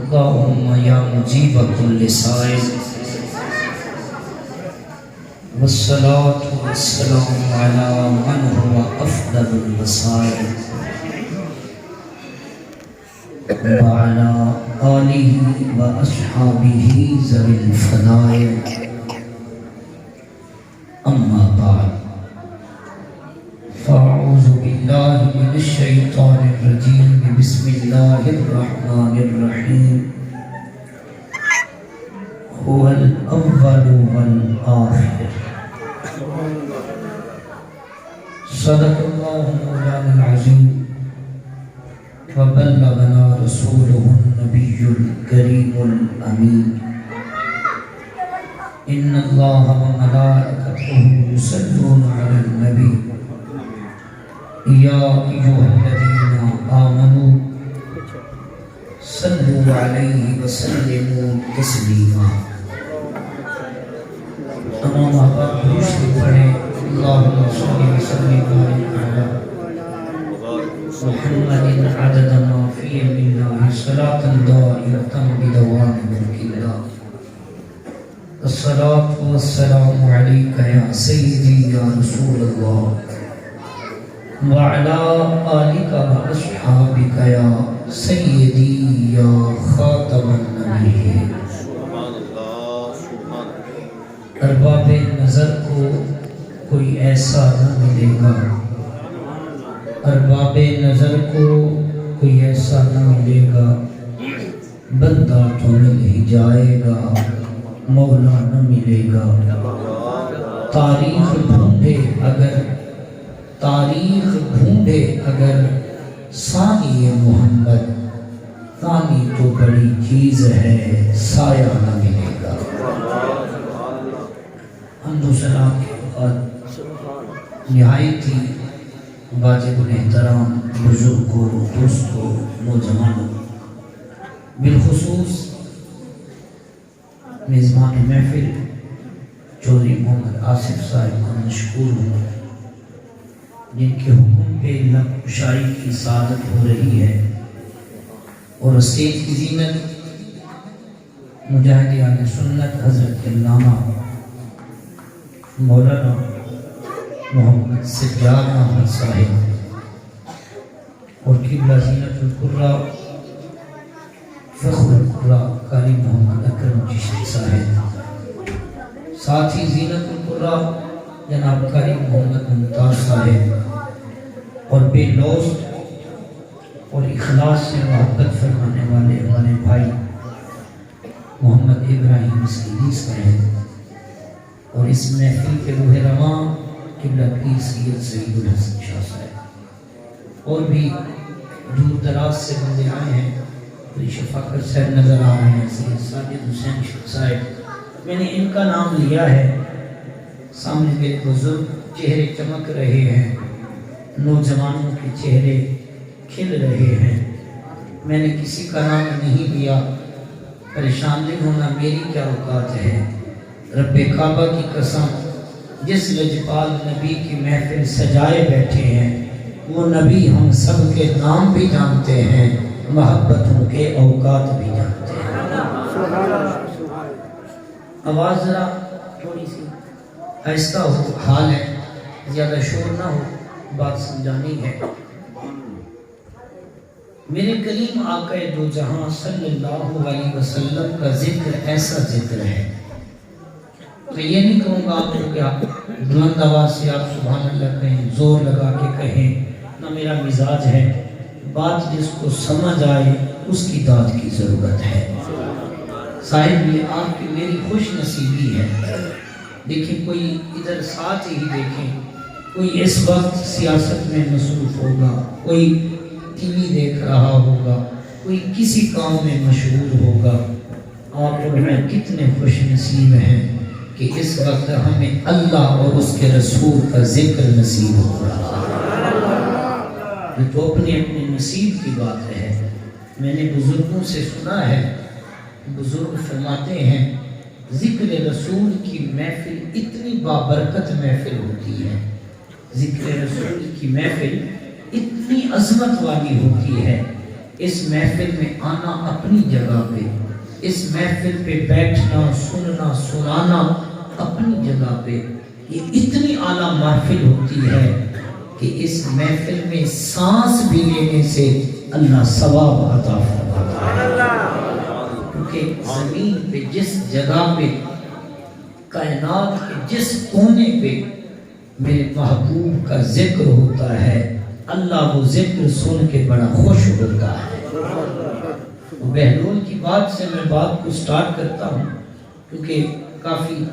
اللهم یا مجیب کل سائل والصلاة والسلام علی من هو افضل الوسائل وعلى آله وأصحابه ذوي الفضائل أما بعد فأعوذ بالله من الشيطان الرجيم بسم الله الرحمن الرحيم هو الأول والآخر صدق الله مولانا العظيم وبلغنا رسوله النبي الكريم الأمين إن الله وملائكته يصلون على النبي يا أيها الذين آمنوا صلوا عليه وسلموا تسليما تمام آباد درست پڑھیں اللهم صل وسلم على محمد عدد ما في علم الله صلاة دائرة بدوام ملك الله الصلاة والسلام عليك يا سيدي يا رسول الله وعلى آلك وأصحابك يا سيدي يا خاتم النبيين ارباب نظر کو کوئی ایسا نہ ملے گا، ارباب نظر کو کوئی ایسا نہ ملے گا، بندہ تو مل ہی جائے گا، مولا نہ ملے گا۔ تاریخ ڈھونڈے اگر ثانی محمد، ثانی تو بڑی چیز ہے، سایہ نہ ملے گا۔ حمد و ثنا کے بعد نہایت ہی واجب الاحترام بزرگوں، دوستوں، نوجوانوں، بالخصوص میزبان محفل چودھری محمد آصف صاحب کو مشکور ہوں جن کے حکم پہ لب کشائی کی سعادت ہو رہی ہے، اور اسٹیج کی زینت مجاہد اہل سنت حضرت علامہ مولانا محمد سجاد احمد صاحب اور قبلہ زینت القرہ فخر القرہ قاری محمد اکرم چشتی صاحب، ساتھ ہی زینت القرہ جناب قاری محمد ممتاز صاحب، اور بے لوث اور اخلاص سے محبت فرمانے والے ہمارے بھائی محمد ابراہیم سیدی صاحب، اور اس محفل کے روح رواں قبلہ پیر سید سعید الحسن شاہ صاحب، اور بھی دور دراز سے بندے آئے ہیں، شفاقت صاحب نظر آ رہے ہیں، سید ساجد حسین شاہ صاحب، میں نے ان کا نام لیا ہے، سامنے میرے بزرگ چہرے چمک رہے ہیں، نوجوانوں کے چہرے کھل رہے ہیں، میں نے کسی کا نام نہیں لیا، پریشان نہیں ہونا، میری کیا اوقات ہے۔ رب کعبہ کی قسم، جس لجپال نبی کی محفل سجائے بیٹھے ہیں وہ نبی ہم سب کے نام بھی جانتے ہیں، محبتوں کے اوقات بھی جانتے ہیں۔ آواز ذرا تھوڑی سی آہستہ ہو، حال ہے، زیادہ شور نہ ہو، بات سمجھانی ہے۔ میرے کریم آقا دو جہاں صلی اللہ علیہ وسلم کا ذکر ایسا ذکر ہے، میں یہ نہیں کہوں گا آپ کو کہ آپ بلند آواز سے آپ سبحان اللہ کہیں، زور لگا کے کہیں، نہ میرا مزاج ہے، بات جس کو سمجھ آئے اس کی داد کی ضرورت ہے۔ صاحب یہ آپ کی میری خوش نصیبی ہے۔ دیکھیں کوئی ادھر ساتھ ہی دیکھیں، کوئی اس وقت سیاست میں مصروف ہوگا، کوئی ٹی وی دیکھ رہا ہوگا، کوئی کسی کام میں مشغول ہوگا، آپ اور میں کتنے خوش نصیب ہیں کہ اس وقت ہمیں اللہ اور اس کے رسول کا ذکر نصیب ہو رہا ہے۔ یہ تو اپنے اپنے نصیب کی بات ہے۔ میں نے بزرگوں سے سنا ہے، بزرگ فرماتے ہیں ذکر رسول کی محفل اتنی بابرکت محفل ہوتی ہے، ذکر رسول کی محفل اتنی عظمت والی ہوتی ہے اس محفل میں آنا اپنی جگہ پہ، اس محفل پہ بیٹھنا، سننا، سنانا اپنی جگہ پہ، یہ اتنی اعلیٰ محفل ہوتی ہے کہ اس محفل میں سانس بھی لینے سے اللہ ثواب عطا فرماتا ہے۔ کیونکہ زمین پہ جس جگہ پہ، کائنات کے جس کونے پہ میرے محبوب کا ذکر ہوتا ہے، اللہ وہ ذکر سن کے بڑا خوش ہوتا ہے۔ بہلول کی بات سے میں بات کو سٹارٹ کرتا ہوں، کیونکہ کافی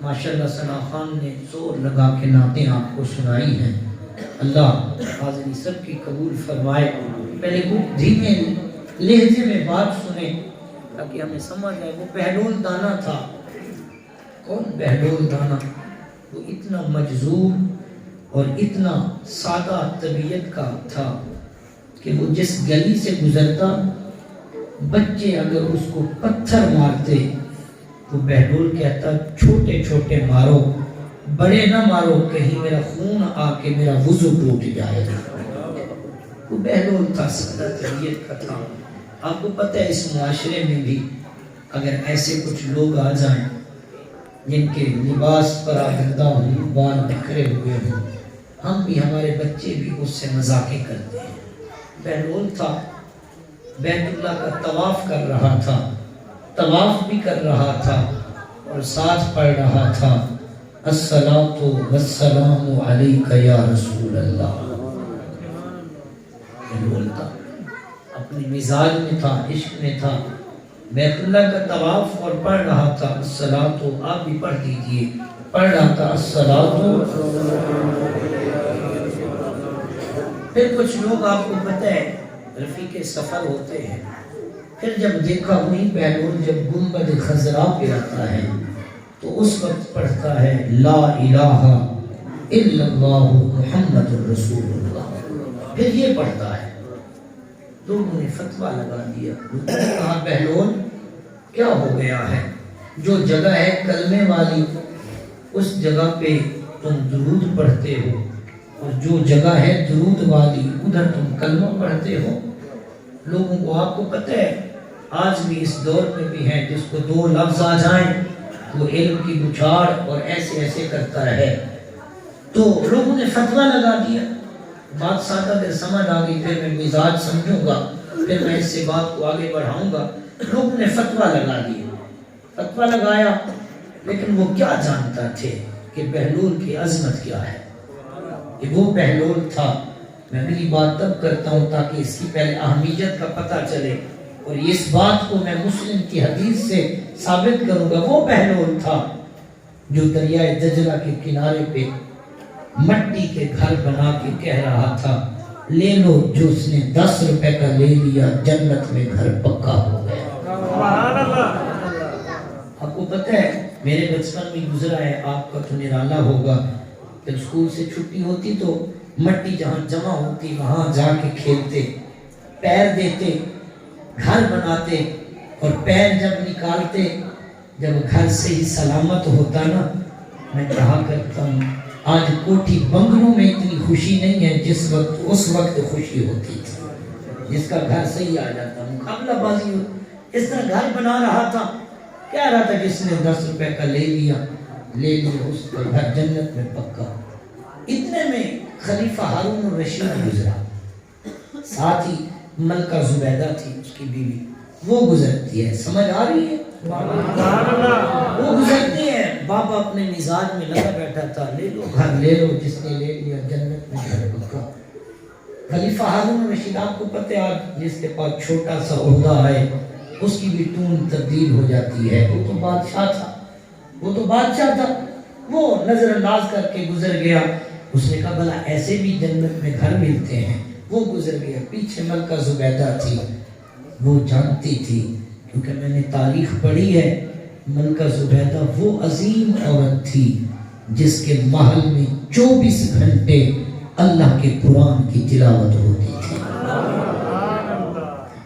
ماشاءاللہ ثنا خان نے زور لگا کے نعتیں آپ کو سنائی ہیں۔ اللہ حاضری سب کی قبول فرمائے۔ پہلے کچھ دھیمے لہجے میں بات سنیں تاکہ ہمیں سمجھ آئے۔ وہ بہلول دانا تھا۔ کون بہلول دانا؟ وہ اتنا مجذوب اور اتنا سادہ طبیعت کا تھا کہ وہ جس گلی سے گزرتا، بچے اگر اس کو پتھر مارتے تو بہلول کہتا چھوٹے چھوٹے مارو، بڑے نہ مارو، کہیں میرا خون آ کے میرا وضو ٹوٹ جائے گا۔ وہ بہلول تھا، سادہ طبیعت کا تھا۔ آپ کو پتہ ہے اس معاشرے میں بھی اگر ایسے کچھ لوگ آ جائیں جن کے لباس پر آگردہ ہوں، بال بکھرے ہوئے ہوں، ہم بھی، ہمارے بچے بھی اس سے مذاقیں کرتے ہیں۔ بہلول تھا، بیت اللہ کا طواف کر رہا تھا، طواف بھی کر رہا تھا اور ساتھ پڑھ رہا تھا الصلاۃ والسلام علیک یا رسول اللہ۔ بہلول تھا، اپنے مزاج میں تھا، عشق میں تھا، بیت اللہ کا طواف اور پڑھ رہا تھا الصلاۃ، آپ بھی پڑھ دیجئے، پڑھ رہا تھا الصلاۃ۔ پھر کچھ لوگ آپ کو پتہ ہے رفیق سفر ہوتے ہیں، پھر جب دیکھا وہی بہلول جب گنبد خضرا پہ آتا ہے تو اس وقت پڑھتا ہے لا الہ الا اللہ محمد رسول اللہ، پھر یہ پڑھتا ہے۔ لوگوں نے فتویٰ لگا دیا، لوگوں نے کہا بہلول کیا ہو گیا ہے؟ جو جگہ ہے کلمے والی اس جگہ پہ تم درود پڑھتے ہو، اور جو جگہ ہے درود والی ادھر تم کلمہ پڑھتے ہو۔ لوگوں کو، آپ کو پتہ ہے آج بھی اس دور میں بھی ہے جس کو دو لفظ آ جائیں وہ علم کی بچھاڑ اور ایسے ایسے کرتا رہے۔ تو لوگوں نے فتویٰ لگا دیا، بات سادہ اگر سمجھ آ گئی پھر میں مزاج سمجھوں گا، پھر میں اس سے بات کو آگے بڑھاؤں گا۔ لوگوں نے فتویٰ لگا دیا، فتویٰ لگایا، لیکن وہ کیا جانتا تھے کہ بہلول کی عظمت کیا ہے، کہ وہ بہلول تھا۔ میں اگلی بات تب کرتا ہوں تاکہ اس کی پہلے اہمیت کا پتہ چلے، اور اس بات کو میں مسلم کی حدیث سے ثابت کروں گا۔ وہ بہلول تھا جو دریائے دجلہ کے کنارے پہ مٹی کے گھر بنا کے کہہ رہا تھا لے لو جو اس نے 10 روپے کا لے لیا، جنت میں گھر پکا ہو گیا۔ آپ کو پتہ ہے میرے بچپن میں گزرا ہے، آپ کا تو نرالا ہوگا، جب اسکول سے چھٹی ہوتی تو مٹی جہاں جمع ہوتی وہاں جا کے کھیلتے، پیر دیتے، گھر بناتے، اور پیر جب نکالتے، جب گھر سے ہی سلامت ہوتا نا، میں کہا کرتا ہوں آج کوٹھی بنگلوں میں اتنی خوشی نہیں ہے جس وقت اس وقت خوشی ہوتی تھی، جس کا گھر صحیح آ جاتا، مقابلہ بازی ہو، اس طرح گھر بنا رہا تھا، کہہ رہا تھا جس نے 10 روپے کا لے لیا اس کا گھر جنت میں پکا۔ اتنے میں خلیفہ ہارون الرشید گزرا، ساتھ ہی ملکہ زبیدہ تھی اس کی بیوی، وہ گزرتی ہے، سمجھ آ رہی ہے؟ وہ گزرتی ہے، بابا اپنے مزاج میں لگا بیٹھا تھا لے لو گھر، لے لو جس نے لے لیا جنت میں گھر پکا۔ خلیفہ ہارون الرشید آپ کو پتہ ہے آج جس کے پاس چھوٹا سا عہدہ ہے اس کی بھی ٹون تبدیل ہو جاتی ہے، وہ تو بادشاہ تھا، وہ تو بادشاہ تھا، وہ نظر انداز کر کے گزر گیا۔ اس نے کہا بھلا ایسے بھی جنت میں گھر ملتے ہیں، وہ گزر گیا۔ پیچھے ملکہ زبیدہ تھی، وہ جانتی تھی کیونکہ میں نے تاریخ پڑھی ہے، ملکہ زبیدہ وہ عظیم عورت تھی جس کے محل میں 24 گھنٹے اللہ کے قرآن کی تلاوت ہوتی تھی۔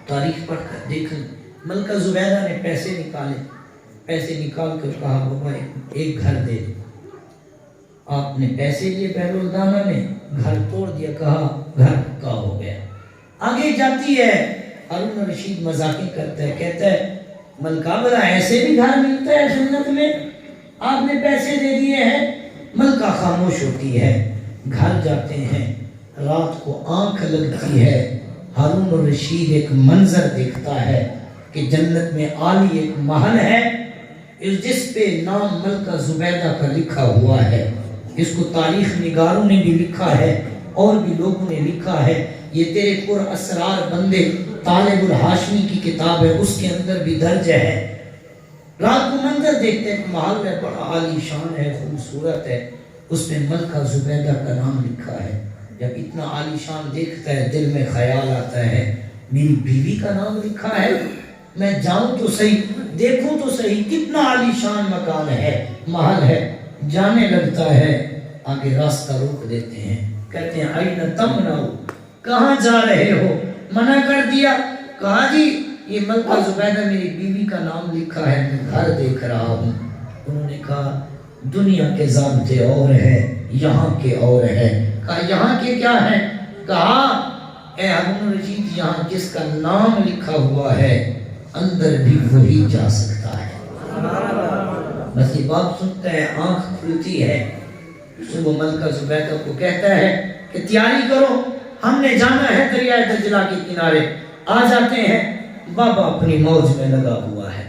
تاریخ پڑھ کر دیکھ لیں، ملکہ زبیدہ نے پیسے نکالے، پیسے نکال کر کہا بابا ایک گھر دے دو۔ آپ نے پیسے لیے، بہلول دانا نے گھر توڑ دیا، کہا گھر پکا ہو گیا۔ آگے جاتی ہے ہارون رشید مذاقیں کرتا ہے، کہتا ہے ملکہ بلا ایسے بھی گھر ملتا ہے جنت میں، آپ نے پیسے دے دیے ہیں؟ ملکہ خاموش ہوتی ہے، گھر جاتے ہیں، رات کو آنکھ لگتی ہے، ہارون رشید ایک منظر دیکھتا ہے کہ جنت میں عالی ایک محل ہے جس پہ نام ملکہ زبیدہ کا لکھا ہوا ہے۔ اس کو تاریخ نگاروں نے بھی لکھا ہے اور بھی لوگوں نے لکھا ہے، یہ تیرے پر اسرار بندے طالب الحاشمی کی کتاب ہے، اس کے اندر بھی درج ہے۔ رات کو منظر دیکھتے ہیں، محل ہے، بڑا عالی شان ہے، خوبصورت ہے، اس میں ملکہ زبیدہ کا نام لکھا ہے۔ جب اتنا عالی شان دیکھتا ہے دل میں خیال آتا ہے میری بیوی کا نام لکھا ہے، میں جاؤں تو صحیح، دیکھوں تو صحیح، کتنا عالی شان مکان ہے، محل ہے۔ جانے لگتا ہے، آگے راستہ روک دیتے ہیں، کہتے ہیں اَیْنَ تَمْنَعُ، کہاں جا رہے ہو؟ منع کر دیا، کہا جی یہ ملکہ زبیدہ میری بیوی کا نام لکھا ہے، میں گھر دیکھ رہا ہوں۔ انہوں نے کہا دنیا کے ضابطے اور ہے، یہاں کے اور ہے۔ کہا یہاں کے کیا ہے؟ کہا اے ہارون رشید یہاں جس کا نام لکھا ہوا ہے اندر بھی وہی جا سکتا ہے۔ بس یہ بات سنتا ہے، آنکھ کھلتی ہے، صبح ملکہ زبیدہ کو کہتا ہے کہ تیاری کرو، ہم نے جانا ہے دریائے دجلہ کے کنارے۔ آ جاتے ہیں، بابا اپنی موج میں لگا ہوا ہے،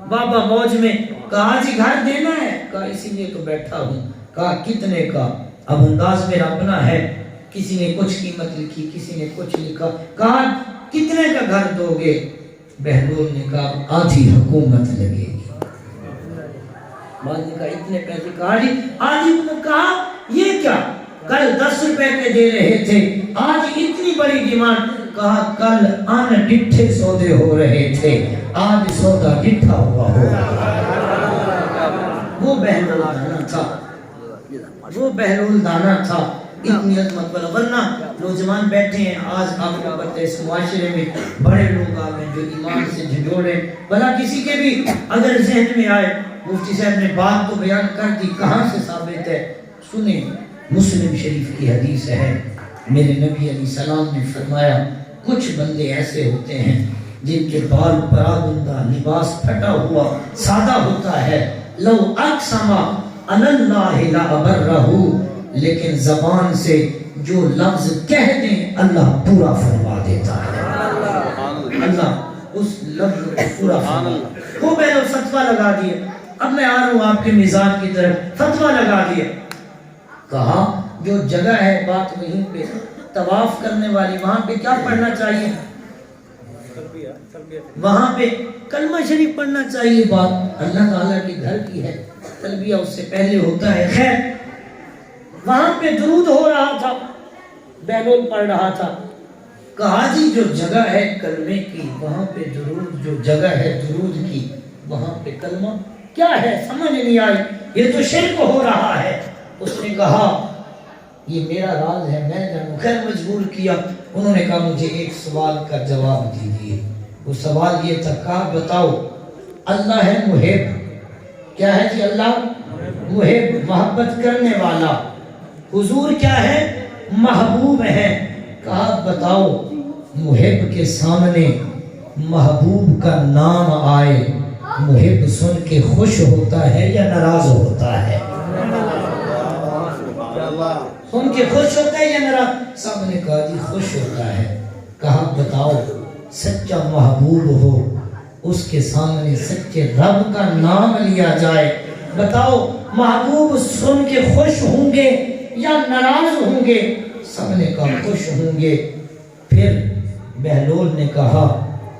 بابا موج میں۔ کہا جی گھر دینا ہے؟ کہا اسی لیے تو بیٹھا ہوں۔ کہا کتنے کا؟ اب انداز میرا اپنا ہے، کسی نے کچھ قیمت لکھی، کسی نے کچھ لکھا۔ کہا کتنے کا گھر دو گے؟ بہلول نے کہا آدھی حکومت لگے گی۔ بعد نے کہا اتنے پیسے؟ کہا جی آدھی۔ کہا یہ کیا؟ کل 10 روپے کے دے رہے تھے، آج اتنی بڑی ڈیمانڈ۔ کہا کل ان ڈٹھے سودے ہو رہے تھے، آج سودا ڈٹھا ہوا ہو رہا ہے۔ وہ بہلول دانا تھا، وہ بہلول دانا تھا، اتنی عظمت والا۔ ورنہ نوجوان بیٹھے ہیں، آج آپ کو پتہ ہے اس معاشرے میں بڑے لوگ آ گئے جو ایمان سے جھنجھوڑے، بھلا کسی کے بھی اگر ذہن میں آئے مفتی صاحب نے بات تو بیان کر دی، کہاں سے ثابت ہے؟ سنیں، مسلم شریف کی حدیث ہے، میرے نبی علیہ السلام نے فرمایا کچھ بندے ایسے ہوتے ہیں جن کے بال پراگندہ، لباس پھٹا ہوا سادہ ہوتا ہے، لو اقسم علی اللہ لابرہ، لیکن زبان سے جو لفظ کہہ دیں اللہ پورا فرما دیتا ہے، اللہ اس لفظ کو پورا فرما۔ وہ پہلے فتویٰ لگا دیا، اب میں آ رہا ہوں آپ کے مزاج کی طرف، فتویٰ لگا دیا۔ کہا جو جگہ ہے بات وہیں پہ طواف کرنے والی، وہاں پہ کیا پڑھنا چاہیے؟ وہاں پہ کلمہ شریف پڑھنا چاہیے، بات اللہ تعالیٰ کے گھر کی ہے، تلبیہ اس سے پہلے ہوتا ہے۔ خیر وہاں پہ درود ہو رہا تھا، بہلول پڑھ رہا تھا۔ کہا جی جو جگہ ہے کلمے کی وہاں پہ درود، جو جگہ ہے درود کی وہاں پہ کلمہ، کیا ہے؟ سمجھ نہیں آئی، یہ تو شرک ہو رہا ہے۔ اس نے کہا یہ میرا راز ہے، میں جانوں۔ خیر مجبور کیا، انہوں نے کہا مجھے ایک سوال کا جواب دیجیے۔ وہ سوال یہ تھا، کہا بتاؤ اللہ ہے محب، کیا ہے جی؟ اللہ محب، محبت کرنے والا۔ حضور کیا ہے؟ محبوب ہے۔ کہا بتاؤ محب کے سامنے محبوب کا نام آئے، محب سن کے خوش ہوتا ہے یا ناراض ہوتا ہے؟ سن کے خوش ہوتا ہے یا ناراض؟ سب نے کہا جی خوش ہوتا ہے۔ کہا بتاؤ سچا محبوب ہو، اس کے سامنے سچے رب کا نام لیا جائے، بتاؤ محبوب سن کے خوش ہوں گے یا ناراض ہوں گے؟ سب نے کہا خوش ہوں گے۔ پھر بہلول نے کہا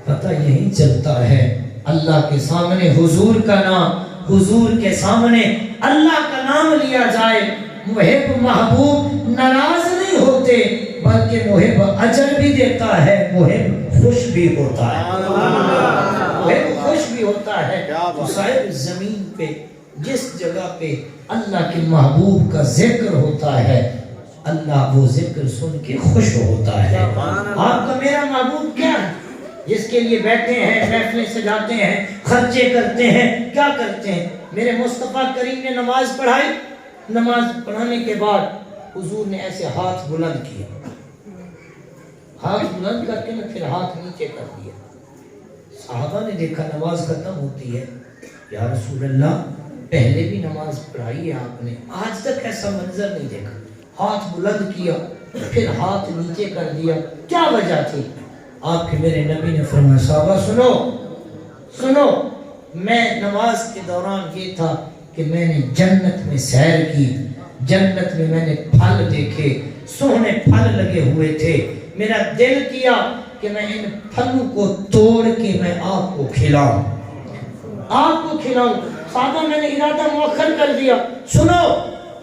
پتہ یہی چلتا ہے، اللہ کے سامنے حضور کا نام، حضور کے سامنے اللہ کا نام لیا جائے، محب محبوب ناراض نہیں ہوتے بلکہ محب اجر بھی دیتا ہے، محب خوش بھی ہوتا ہے، محب خوش بھی ہوتا ہے۔ سائر زمین پہ جس جگہ پہ اللہ کے محبوب کا ذکر ہوتا ہے اللہ وہ ذکر سن کے خوش ہوتا ہے۔ آپ کا میرا محبوب کیا ہے؟ جس کے لیے بیٹھتے ہیں، محفلیں سجاتے ہیں، خرچے کرتے ہیں، کیا کرتے ہیں؟ میرے مصطفیٰ کریم نے نماز پڑھائی، نماز پڑھانے کے بعد حضور نے ایسے ہاتھ بلند کیا، ہاتھ بلند کر کے نا پھر ہاتھ نیچے کر دیا. صحابہ نے دیکھا نماز ختم ہوتی ہے. یا رسول اللہ پہلے بھی نماز پڑھائی ہے آپ نے, آج تک ایسا منظر نہیں دیکھا. ہاتھ بلند کیا پھر ہاتھ نیچے کر دیا, کیا وجہ تھی؟ آپ کے میرے نبی نے فرمایا صحابہ سنو سنو, میں نماز کے دوران یہ تھا کہ میں نے جنت میں سیر کی, جنت میں میں نے پھل دیکھے, سونے پھل لگے ہوئے تھے. میرا دل کیا کہ میں ان پھلوں کو توڑ کے میں آپ کو کھلاؤں, آپ کو کھلاؤں. صحابہ میں نے ارادہ مؤخر کر دیا. سنو,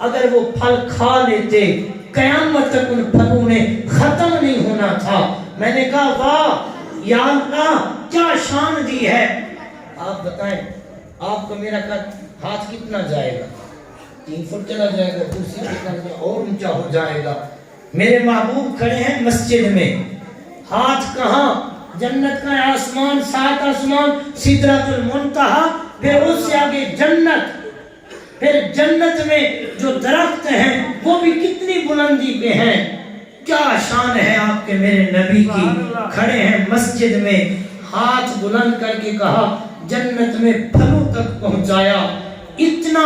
اگر وہ پھل کھا لیتے قیامت تک ان پھلوں نے ختم نہیں ہونا تھا. میں نے کہا واہ یا اللہ کیا شان دی ہے. آپ بتائیں آپ کا میرا ہاتھ کتنا جائے گا؟ 3 فٹ چلا جائے گا, کرسی پہ اور اونچا ہو جائے گا. میرے محبوب کھڑے ہیں مسجد میں, ہاتھ کہاں؟ جنت کا آسمان, 7 آسمان, سدرۃ المنتہا, پھر اس سے آگے جنت. پھر جنت میں جو درخت ہیں وہ بھی کتنی بلندی پہ ہیں. کیا شان ہے آپ کے میرے نبی کی. کھڑے ہیں مسجد میں, ہاتھ بلند کر کے کہا جنت میں پھلوں تک پہنچایا. اتنا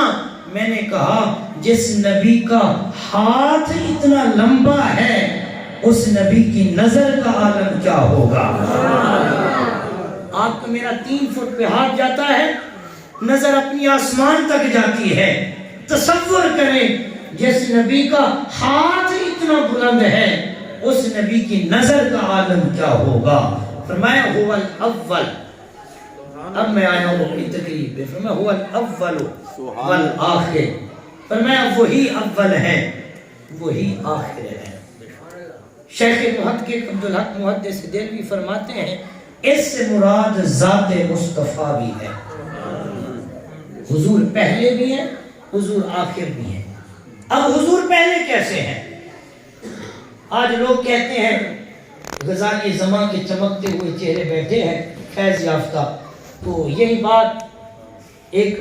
میں نے کہا جس نبی کا ہاتھ اتنا لمبا ہے اس نبی کی نظر کا عالم کیا ہوگا. آپ کا میرا 3 فٹ پہ ہاتھ جاتا ہے, نظر اپنی آسمان تک جاتی ہے. تصور کریں جس نبی کا ہاتھ اتنا بلند ہے اس نبی کی نظر کا عالم کیا ہوگا. فرمایا هو الاول. اب میں آیا ہوں اپنی تقریب پہ. فرمایا هو الاول والآخر. فرمایا وہی اول ہے وہی آخر ہے. شیخ محقق عبدالحق محدث دہلوی فرماتے ہیں اس سے مراد ذات مصطفیٰ بھی ہے. حضور پہلے بھی ہیں, حضور آخر بھی ہیں. اب حضور پہلے کیسے ہیں؟ آج لوگ کہتے ہیں غزالی زمان کے چمکتے ہوئے چہرے بیٹھے ہیں فیض یافتہ. تو یہی بات ایک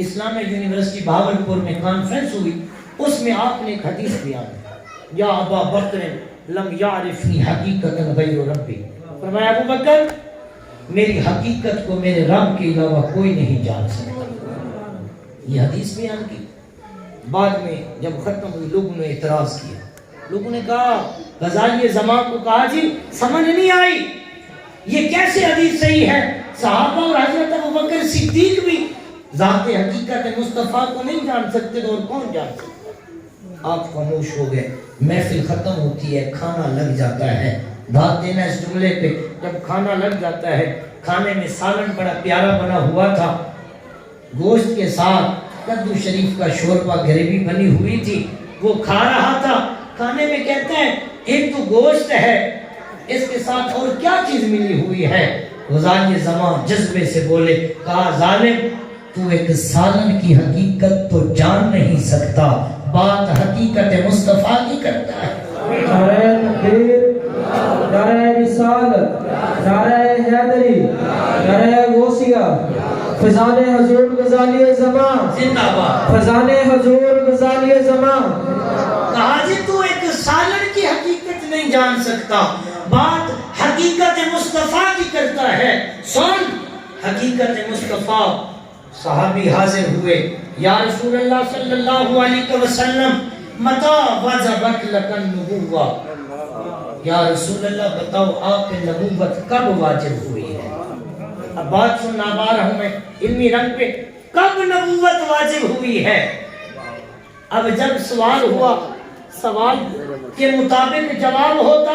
اسلامیہ یونیورسٹی بھاگلپور میں کانفرنس ہوئی, اس میں آپ نے ایک حدیث بیان کی, یا ابا بکر لم یعرفنی حقیقتا غیر ربی. فرمایا ابو بکر میری حقیقت کو میرے رب کے علاوہ کوئی نہیں جان سکتا. یہ حدیث بیان کی. بعد میں جب ختم ہوئی لوگوں نے اعتراض کیا. لوگوں نے کہا غزالی زمان کو کہا جی سمجھ نہیں آئی, یہ کیسے حدیث صحیح ہے؟ صحابہ اور حضرت ابو بکر صدیق بھی ذات حقیقت مصطفیٰ کو نہیں جان سکتے تو اور کون جان سکتا؟ آپ خاموش ہو گئے. محفل ختم ہوتی ہے, کھانا لگ جاتا ہے. دھات دینا اس جملے پہ, جب کھانا لگ جاتا ہے, کھانے میں سالن بڑا پیارا بنا ہوا تھا, گوشت کے ساتھ کدو شریف کا شوربہ گریوی بنی ہوئی تھی, وہ کھا رہا تھا. کھانے میں کہتے ہیں ایک تو گوشت ہے, اس کے ساتھ اور کیا چیز ملی ہوئی ہے؟ غزالی زمان جذبے سے بولے, کہا ظالم تو ایک سالن کی حقیقت تو جان نہیں سکتا, بات حقیقت مصطفیٰ کی کرتا ہے. نعرہ تکبیر, نعرہ رسالت, نعرہ حیدری, نعرہ غوثیہ, فیضان حضور غزالی زمان زندہ باد, فیضان حضور غزالی زمان. کہا جی تو ایک سالن کی حقیقت نہیں جان سکتا, بات حقیقت مصطفیٰ کی کرتا ہے. سن حقیقت مصطفیٰ. صحابی حاضر ہوئے, یا رسول اللہ صلی اللہ علیہ وسلم متا وجبت لک النبوہ. یا رسول اللہ بتاؤ آپ پہ نبوت کب واجب ہوئی ہے؟ اب بات سننا آ رہا ہوں میں علمی رنگ پہ, کب نبوت واجب ہوئی ہے؟ اب جب سوال ہوا, سوال کے مطابق جواب ہوتا,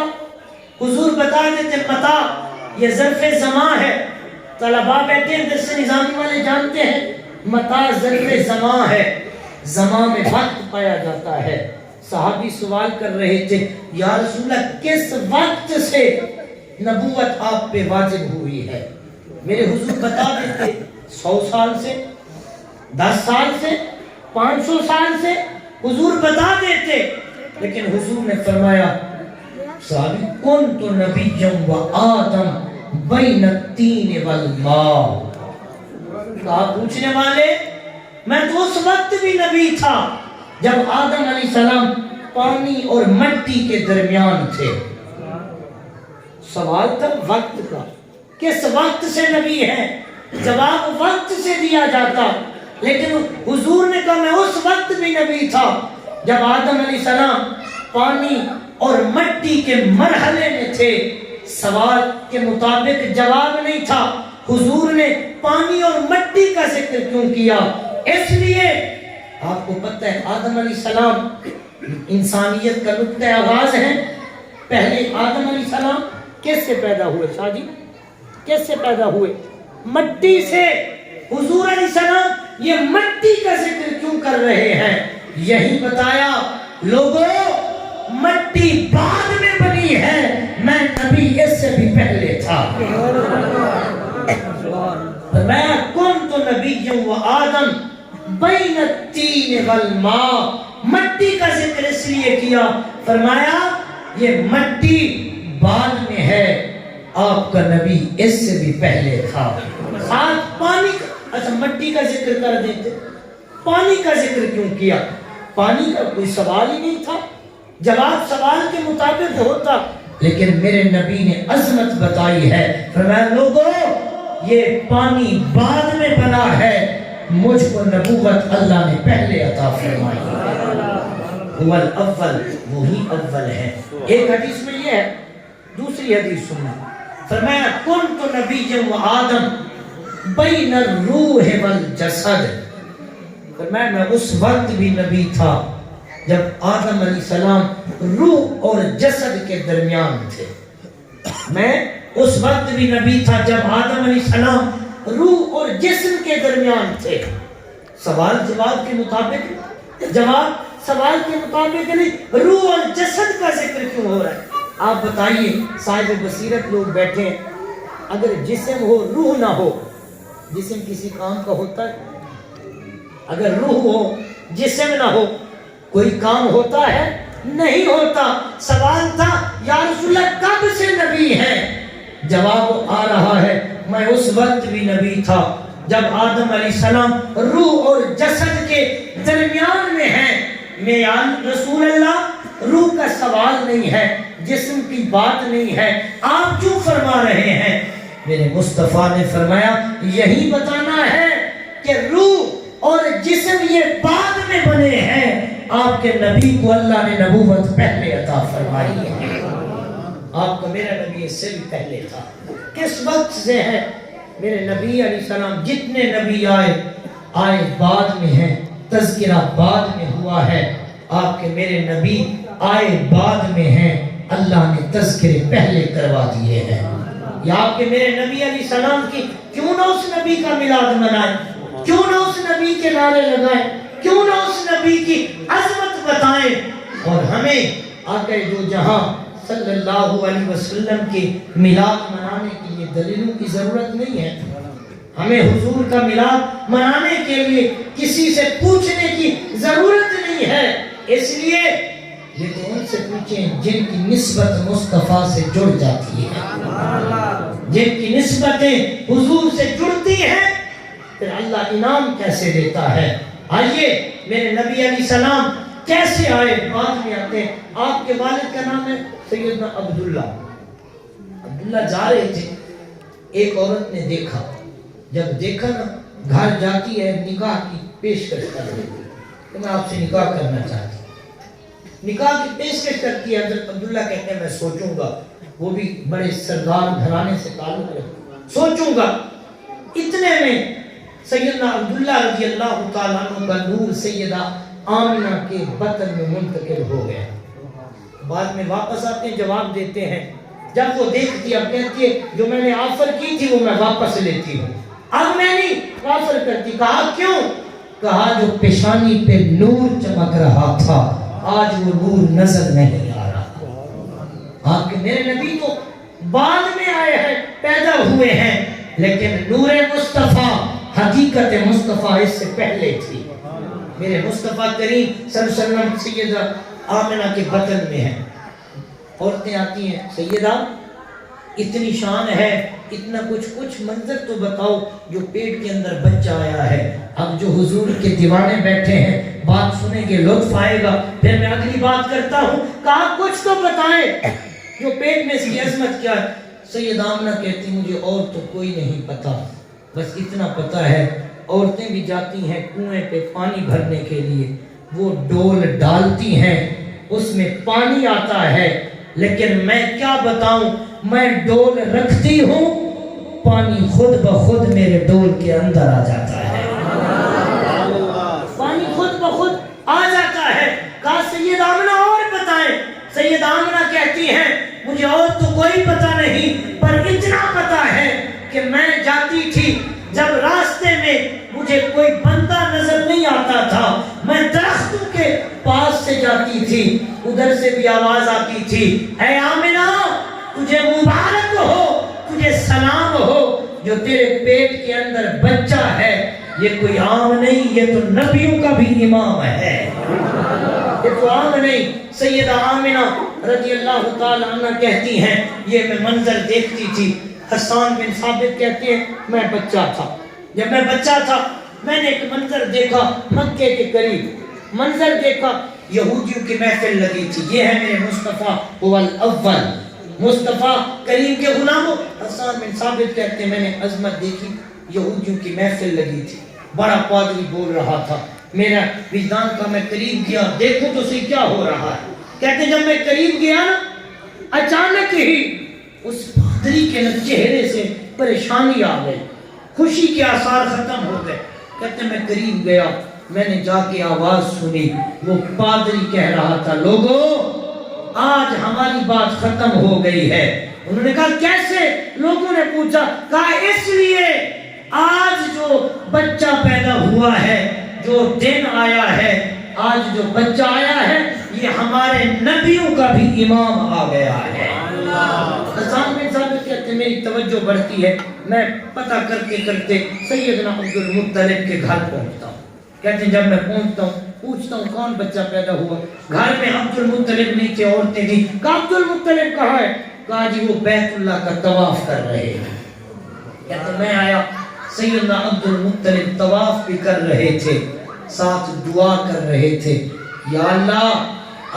حضور بتا دیتے متا یہ ظرف زمان ہے. طلباء بیٹھے ہیں درس نظامی والے جانتے ہیں متا ظرف زمان ہے, زمان میں وقت پایا جاتا ہے. صحابی سوال کر رہے تھے یا رسول اللہ کس وقت سے نبوت آپ پہ واجب ہوئی ہے؟ میرے حضور بتا دیتے 100 سال سے, 10 سال سے, 500 سال سے, حضور بتا دیتے. لیکن حضور نے فرمایا صحابی کن تو نبی و آدم بین التین والماء. کہا پوچھنے والے میں تو اس وقت بھی نبی تھا جب آدم علیہ السلام پانی اور مٹی کے درمیان تھے. سوال تھا وقت کا، کس وقت سے نبی ہے، جواب وقت سے دیا جاتا، لیکن حضور نے کہا میں اس وقت بھی نبی تھا جب آدم علیہ السلام پانی اور مٹی کے مرحلے میں تھے، سوال کے مطابق جواب نہیں تھا۔ حضور نے پانی اور مٹی کا ذکر کیوں کیا؟ اس لیے آپ کو پتہ ہے آدم علیہ السلام انسانیت کا نقطہ آغاز ہے۔ پہلے آدم علیہ السلام کس سے پیدا ہوئے؟ شاہ جی کس سے پیدا ہوئے؟ مٹی سے۔ حضور علیہ السلام یہ مٹی کا ذکر کیوں کر رہے ہیں؟ یہی بتایا لوگوں مٹی بعد میں بنی ہے، میں نبی اس سے بھی پہلے تھا۔ میں کنت نبی و آدم بین التین والماء، مٹی کا ذکر اس لیے کیا، فرمایا یہ مٹی بعد میں ہے، آپ کا نبی اس سے بھی پہلے تھا۔ ساتھ پانی کا، اچھا مٹی کا ذکر کر دیتے، پانی کا ذکر کیوں کیا؟ پانی کا کوئی سوال ہی نہیں تھا، جواب سوال کے مطابق ہوتا، لیکن میرے نبی نے عظمت بتائی ہے، فرمایا لوگوں یہ پانی بعد میں بنا ہے، مجھ کو نبوت اللہ نے پہلے عطا فرمائی۔ هو الاول، وہی اول ہے۔ ایک حدیث میں یہ ہے، دوسری حدیث سننا، فرمایا کنت نبی و آدم بین الروح والجسد، فرمایا میں اس وقت بھی نبی تھا جب آدم علیہ السلام روح اور جسد کے درمیان تھے۔ میں اس وقت بھی نبی تھا جب آدم علیہ السلام روح اور جسم کے درمیان تھے۔ سوال جواب کے مطابق، جواب سوال کے مطابق نہیں، روح اور جسد کا ذکر کیوں ہو رہا ہے؟ آپ بتائیے، صاحب بصیرت لوگ بیٹھے ہیں، اگر جسم ہو روح نہ ہو، جسم کسی کام کا ہوتا ہے؟ اگر روح ہو جسم نہ ہو کوئی کام ہوتا ہے؟ نہیں ہوتا۔ سوال تھا یا رسول اللہ کب سے نبی ہے؟ جواب آ رہا ہے میں اس وقت بھی نبی تھا جب آدم علیہ السلام روح اور جسد کے درمیان میں ہیں۔ میں یا رسول اللہ روح کا سوال نہیں ہے، جسم کی بات نہیں ہے، آپ کیوں فرما رہے ہیں؟ میرے مصطفیٰ نے فرمایا یہی بتانا ہے کہ روح اور جسم یہ بعد میں بنے ہیں، آپ کے نبی کو اللہ نے نبوت پہلے عطا فرمائی ہے۔ آپ کا میرا نبی اس سے بھی پہلے تھا۔ کس وقت سے ہے؟ میرے نبی علیہ السلام جتنے نبی آئے بعد میں ہیں، تذکرہ بعد میں ہوا ہے، آپ کے میرے نبی آئے بعد میں ہیں، اللہ نے تذکرے پہلے کروا دیے ہیں۔ یا آپ کے میرے نبی علیہ السلام کی کیوں نہ اس نبی کا میلاد منائیں، کیوں نہ اس نبی کے نعرے لگائیں، کیوں نہ اس نبی کی عظمت بتائیں، اور ہمیں آقا دو جہاں صلی اللہ علیہ وسلم کے میلاد منانے کے لیے دلیلوں کی ضرورت نہیں ہے۔ ہمیں حضور کا میلاد منانے کے لیے کسی سے پوچھنے کی ضرورت نہیں ہے، اس لیے یہ تو ان سے پوچھیں جن کی نسبت مصطفیٰ سے جڑ جاتی ہے، جن کی نسبتیں حضور سے جڑتی ہیں، پھر اللہ انعام کیسے دیتا ہے۔ آئیے میرے نبی علیہ السلام کیسے آئے، بعد میں آتے ہیں۔ آپ کے والد کا نام ہے سیدنا عبداللہ۔ عبداللہ جا رہے تھے، ایک عورت نے دیکھا، جب دیکھا نا گھر جاتی ہے نکاح کی پیشکش کر دیتی کہ میں آپ سے نکاح کرنا چاہتی ہوں، نکاح کی پیشکش کرتی ہے۔ حضرت عبداللہ کہتے ہیں میں سوچوں گا، وہ بھی بڑے سردار گھرانے سے تعلق رکھتے، سوچوں گا۔ اتنے میں سیدنا عبداللہ رضی اللہ تعالیٰ عنہ کا نور سیدہ آمنہ کے بطن میں منتقل ہو گیا۔ بعد میں واپس آتے ہیں، جواب دیتے ہیں، جب وہ دیکھتی اب کہتی ہے جو میں نے آفر کی تھی وہ میں واپس لیتی ہوں، اب میں نہیں آفر کرتی۔ کہا کیوں؟ کہا جو پیشانی پہ نور چمک رہا تھا آج وہ نور نظر نہیں آ رہا۔ آپ کے میرے نبی تو بعد میں آئے ہیں، پیدا ہوئے ہیں، لیکن نور مصطفیٰ، حقیقت مصطفیٰ اس سے پہلے تھی۔ میرے مصطفیٰ کریم صلی اللہ علیہ وسلم سیدہ آمنہ کے بطن میں ہیں، عورتیں آتی ہیں، سیدہ اتنی شان ہے، اتنا کچھ منظر تو بتاؤ جو پیٹ کے اندر بچہ آیا ہے۔ اب جو حضور کے دیوانے بیٹھے ہیں بات سنیں گے، لطف آئے گا، پھر میں اگلی بات کرتا ہوں۔ کہا کچھ تو بتائیں جو پیٹ میں اس کی عظمت کیا ہے۔ سیدہ آمنہ کہتی مجھے اور تو کوئی نہیں پتا، بس اتنا پتا ہے عورتیں بھی جاتی ہیں کنویں پہ پانی بھرنے کے لیے، وہ ڈول ڈالتی ہیں اس میں پانی آتا ہے، لیکن میں کیا بتاؤں، میں ڈول رکھتی ہوں پانی خود بخود میرے ڈول کے اندر آ جاتا ہے، پانی خود بخود آ جاتا ہے۔ کہا سیدہ آمنہ اور بتائیں، سیدہ آمنہ کہتی ہیں مجھے اور تو کوئی پتہ نہیں، پر اتنا پتہ ہے کہ میں جاتی تھی، جب راستے میں مجھے کوئی بندہ نظر نہیں آتا تھا، میں درختوں کے پاس سے جاتی تھی، ادھر سے بھی آواز آتی تھی، اے آمنہ تجھے مبارک ہو، تجھے سلام ہو، جو تیرے پیٹ کے اندر بچہ ہے یہ کوئی عام نہیں، یہ تو نبیوں کا بھی امام ہے، یہ تو عام نہیں۔ سیدہ آمنہ رضی اللہ تعالی عنہ کہتی ہیں یہ میں منظر دیکھتی تھی۔ حسان بن ثابت کہتے ہیں میں بچہ تھا، جب میں بچہ تھا میں نے ایک منظر دیکھا، مکے کے قریب منظر دیکھا، یہودیوں کی محفل لگی تھی، یہ ہے میرے مصطفیٰ هو الاول، مصطفیٰ کریم کے غلاموں۔ حسان بن ثابت کہتے ہیں میں نے عظمت دیکھی، یہودیوں کی محفل لگی تھی، بڑا پادری بول رہا تھا، میرا وجدان کا میں قریب گیا، دیکھو تو صحیح کیا ہو رہا ہے۔ کہتے ہیں جب میں قریب گیا نا، اچانک ہی اس پادری کے چہرے سے پریشانی آ گئی، خوشی کے آثار ختم ہو گئے۔ کہتے ہیں میں قریب گیا، میں نے جا کے آواز سنی، وہ پادری کہہ رہا تھا لوگوں آج ہماری بات ختم ہو گئی ہے۔ انہوں نے کہا کیسے؟ لوگوں نے پوچھا، کہا اس لیے آج جو بچہ پیدا ہوا ہے، جو دن آیا ہے، آج جو بچہ آیا ہے یہ ہمارے نبیوں کا بھی امام آ گیا ہے۔ حسان بن ثابت کہتے ہیں میری توجہ بڑھتی ہے، میں پتہ کرتے کرتے سیدنا عبد المطلب کے گھر پہنچتا ہوں۔ کہتے ہیں جب میں پہنچتا ہوں پوچھتا ہوں کون بچہ پیدا ہوا، گھر میں عبد المطلب نہیں تھے، عورتیں تھیں۔ کہا عبد المطلب کہاں ہے؟ کہا جی وہ بیت اللہ کا طواف کر رہے ہیں۔ کہتے ہیں میں آیا، سیدنا عبد المطلب طواف بھی کر رہے تھے، ساتھ دعا کر رہے تھے، یا اللہ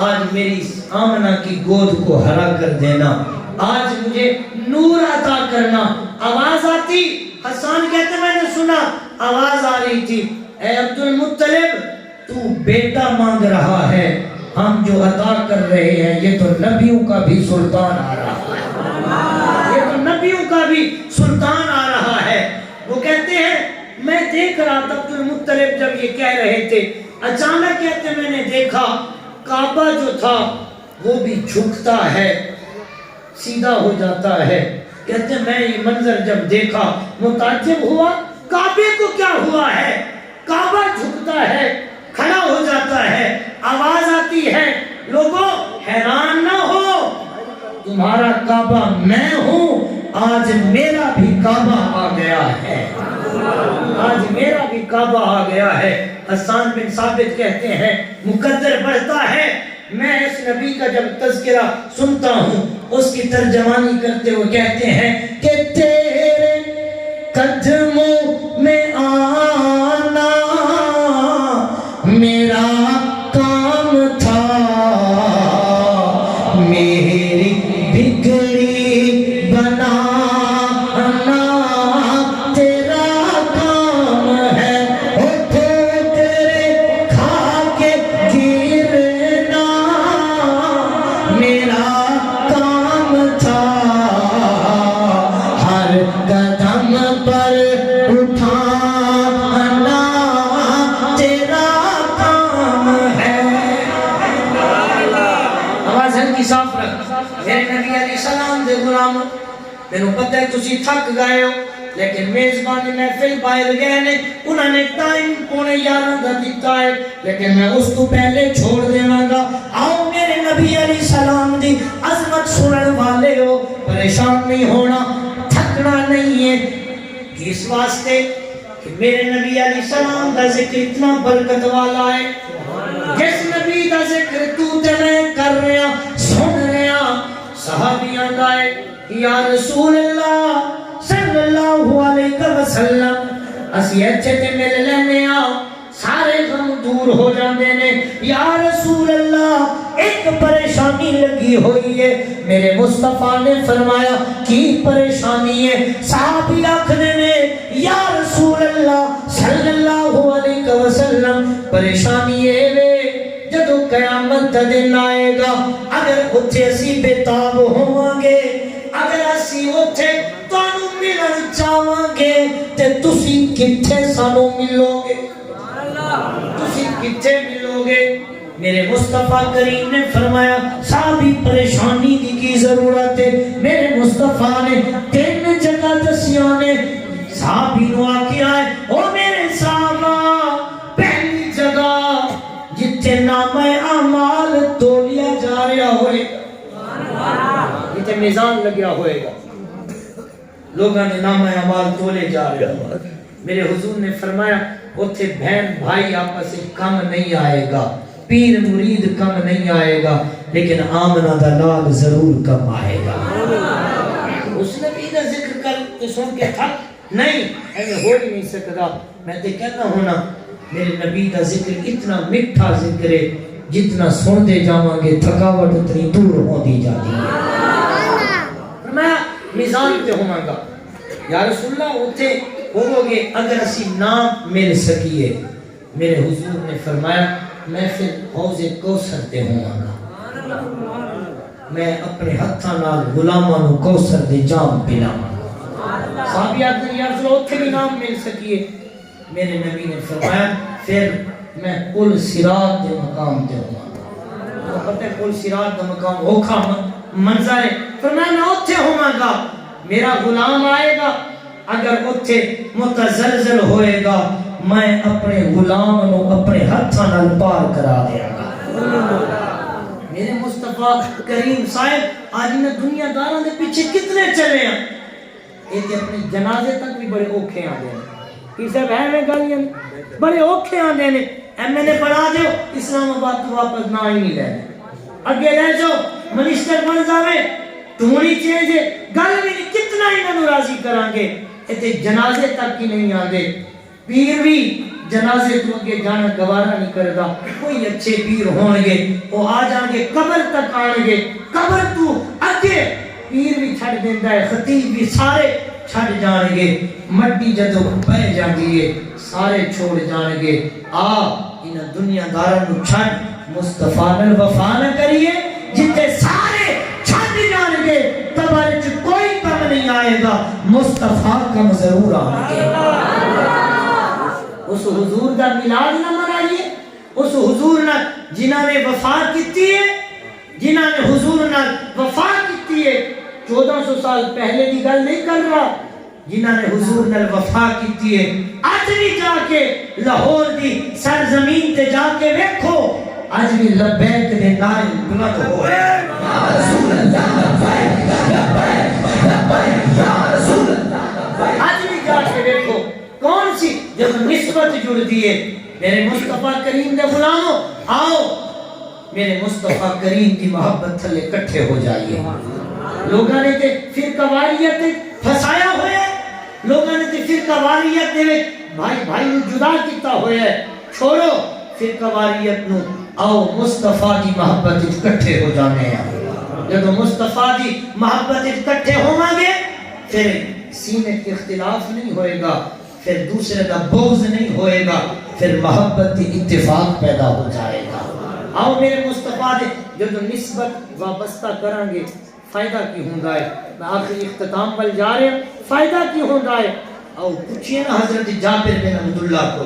آج میری آمنہ کی گود کو ہرا کر دینا، آج مجھے نور عطا کرنا۔ آواز آتی، حسان کہتے میں نے سنا آواز آ رہی تھی، اے عبد المطلب تو بیٹا مانگ رہا ہے، ہم جو عطا کر رہے ہیں یہ تو نبیوں کا بھی سلطان آ رہا ہے، یہ تو نبیوں کا بھی سلطان آ رہا ہے۔ وہ کہتے ہیں میں دیکھ رہا تھا عبد المطلب جب یہ کہہ رہے تھے، اچانک کہتے میں نے دیکھا کعبہ جو تھا وہ بھی جھکتا ہے، سیدھا ہو جاتا ہے۔ کہتے ہیں میں یہ منظر جب دیکھا متعجب ہوا، کعبے کو کیا ہوا ہے؟ کعبہ جھکتا ہے، کھڑا ہو جاتا ہے، آواز آتی ہے لوگوں حیران نہ ہو، تمہارا کعبہ میں ہوں، آج میرا بھی کعبہ آ گیا ہے، آج میرا بھی کعبہ آ گیا ہے۔ حسان بن ثابت کہتے ہیں مقدر بڑھتا ہے، میں اس نبی کا جب تذکرہ سنتا ہوں اس کی ترجمانی کرتے ہوئے کہتے ہیں کہ تیرے قدموں میں آنا میرا کام تھا، میری بگڑی بنانا تیرا کام ہے، او تیرے کھا کے گرنا میرا کام تھا، ہر قدم پر اٹھانا تیرا کام ہے۔ آواز ہلکی صاف رکھ، میرے نبی علیہ السلام دے غلام، مینوں پتہ ہے تسی تھک گئے ہو، لیکن میزبانی محفل باہر گئے نے، انہوں نے ٹائم 11:15 کا دیتا ہے، لیکن میں اس تو پہلے چھوڑ دیواں گا۔ آؤ میرے نبی علیہ السلام دی عظمت سنن والے ہو، پریشان نہیں ہونا، تھکنا نہیں ہے، اس واسطے کہ میرے نبی علیہ السلام کا ذکر اتنا برکت والا ہے، جس نبی کا ذکر تو تے میں کر رہا سن رہا، صحابیاں گائے یا رسول اللہ صلی اللہ علیہ وسلم اسی اچھے تے مل لینے آ، سارے غم دور ہو جاندے نے، یا رسول اللہ ایک پریشانی لگی ہوئی ہے. میرے مصطفیٰ نے فرمایا کی پریشانی ہے؟ صحابی آخنے نے یا رسول اللہ صلی اللہ علیہ وسلم پریشانی ہے وے جدو قیامت دا دن آئے گا اگر اتھے اسی بے-تاب ہوواں گے اگر اسی اتھے تانوں ملن چاہواں گے تے تسی کتھے سانوں ملو گے؟ تسی کتھے ملو گے؟ میرے مصطفیٰ کریم نے فرمایا صحابی پریشانی کی ضرورت ہے. میرے مصطفیٰ نے 3 جگہ دسیاں نے. صحابی نو آکیا ہے او میرے صحابہ پہلی جگہ جتھے نام اعمال تولیا جا رہا ہوئے گا جتھے میزان لگیا ہوئے گا لوگاں نے نام اعمال تولے جا رہے ہوں. میرے حضور نے فرمایا اتھے بہن بھائی آپس سے کم نہیں آئے گا پیر مرید کم نہیں آئے گا لیکن آمنہ دا لال ضرور کم آئے گا. اس نبی دا ذکر کر تو سن کے تھک نہیں ایسے ہو ہی نہیں سکتا. میں تے کہنا ہونا میرے نبی دا ذکر اتنا مٹھا ذکر ہے جتنا سن دے جاواں گے تھکاوٹ اتنی دور ہو دی جاتی ہے. میں میزان تے ہوں گا یا رسول اللہ اتھے ہو گے اگر اسی نام مل سکیے. میرے حضور نے فرمایا میں پھر حوض کوثر تے ہوں گا میں اپنے ہتھاں نال غلاماں نو کوثر دے جام پلاواں. صحابیات نے یا رسول اتھے بھی نام مل سکیے. میرے نبی نے فرمایا پھر میں پل صراط دے مقام تے ہوں گا. پتہ ہے پل صراط دا مقام اوکھا منظر ہے. فرمایا میں اتھے ہوں گا میرا غلام آئے گا اگر اتھے متزلزل ہوئے گا میں اپنے غلام نو اپنے ہتھاں نال پار کرا دیا گا. میرے مصطفیٰ کریم صاحب آج انہیں دنیا داراں دے پیچھے کتنے چلے ہیں ایک اپنے جنازے تک بھی بڑے اوکھے آن دے ہیں. کسے بہن میں گالیاں بڑے اوکھے آن دے ہیں. ایم این اے پڑھا دیو اسلام آباد تو واپس نہ ہی نہیں لے اگے لے جو منسٹر بن جاوے تونی چیزے گل بھی کتنا ہی نہ راضی کران گے ایتے جنازے تک کی نہیں آن دے. پیر بھی جنازے تو اگے جانا گوارا نہیں کردا. کوئی اچھے پیر ہون گے وہ آ جان گے قبر تک آن گے قبر تو اگے پیر بھی چھڑ دیندا ہے خطیب بھی سارے چھڑ جان گے. مٹی جدو بہ جاندی ہے سارے چھوڑ جان گے. آ ان دنیا داراں نو چھڑ مصطفیٰ نال وفا نہ کریے جتے سارے چھڑ جان گے قبر وچ کوئی کم نہیں آئے گا مصطفیٰ کم ضرور آئے گا. اس حضور دا میلاد نہ منائیے اس حضور نہ جنہاں نے وفا کیتی ہے جنہاں نے حضور نہ وفا کیتی ہے 1400 سال پہلے دی گل نہیں کر رہا جنہاں نے حضور نہ وفا کیتی ہے اج بھی جا کے لاہور دی سرزمین تے جا کے ویکھو اج بھی لبیک دے نعرے بلند ہو رہے یا رسول اللہ لبیک لبیک لبیک یا رسول اللہ. اج بھی جا کے ویکھو کون سی جب نسبت جڑ دیئے میرے مصطفیٰ کریم دے غلاموں آؤ میرے مصطفیٰ کریم کی محبت تھلے کٹھے ہو جائیے. لوگاں نے تے فرقہ واریت پھسایا ہوئے لوگاں نے تے فرقہ واریت دے بھائی بھائی نو جدا کیتا ہوئے چھوڑو فرقہ واریت نو آؤ مصطفیٰ کی محبت کٹھے ہو جانے ہیں. جب مصطفیٰ کی محبت کٹھے ہوں گے پھر سینے کے اختلاف نہیں ہوئے گا پھر دوسرے کا بغض نہیں ہوئے گا پھر محبت اتفاق پیدا ہو جائے گا. آؤ میرے مصطفیٰ دے جب نسبت وابستہ کریں گے فائدہ کی ہوندا ہے. میں آخری اختتام پر جا رہے ہیں فائدہ کی ہوندا ہے. آؤ پوچھئے نا حضرت جابر بن عبداللہ کو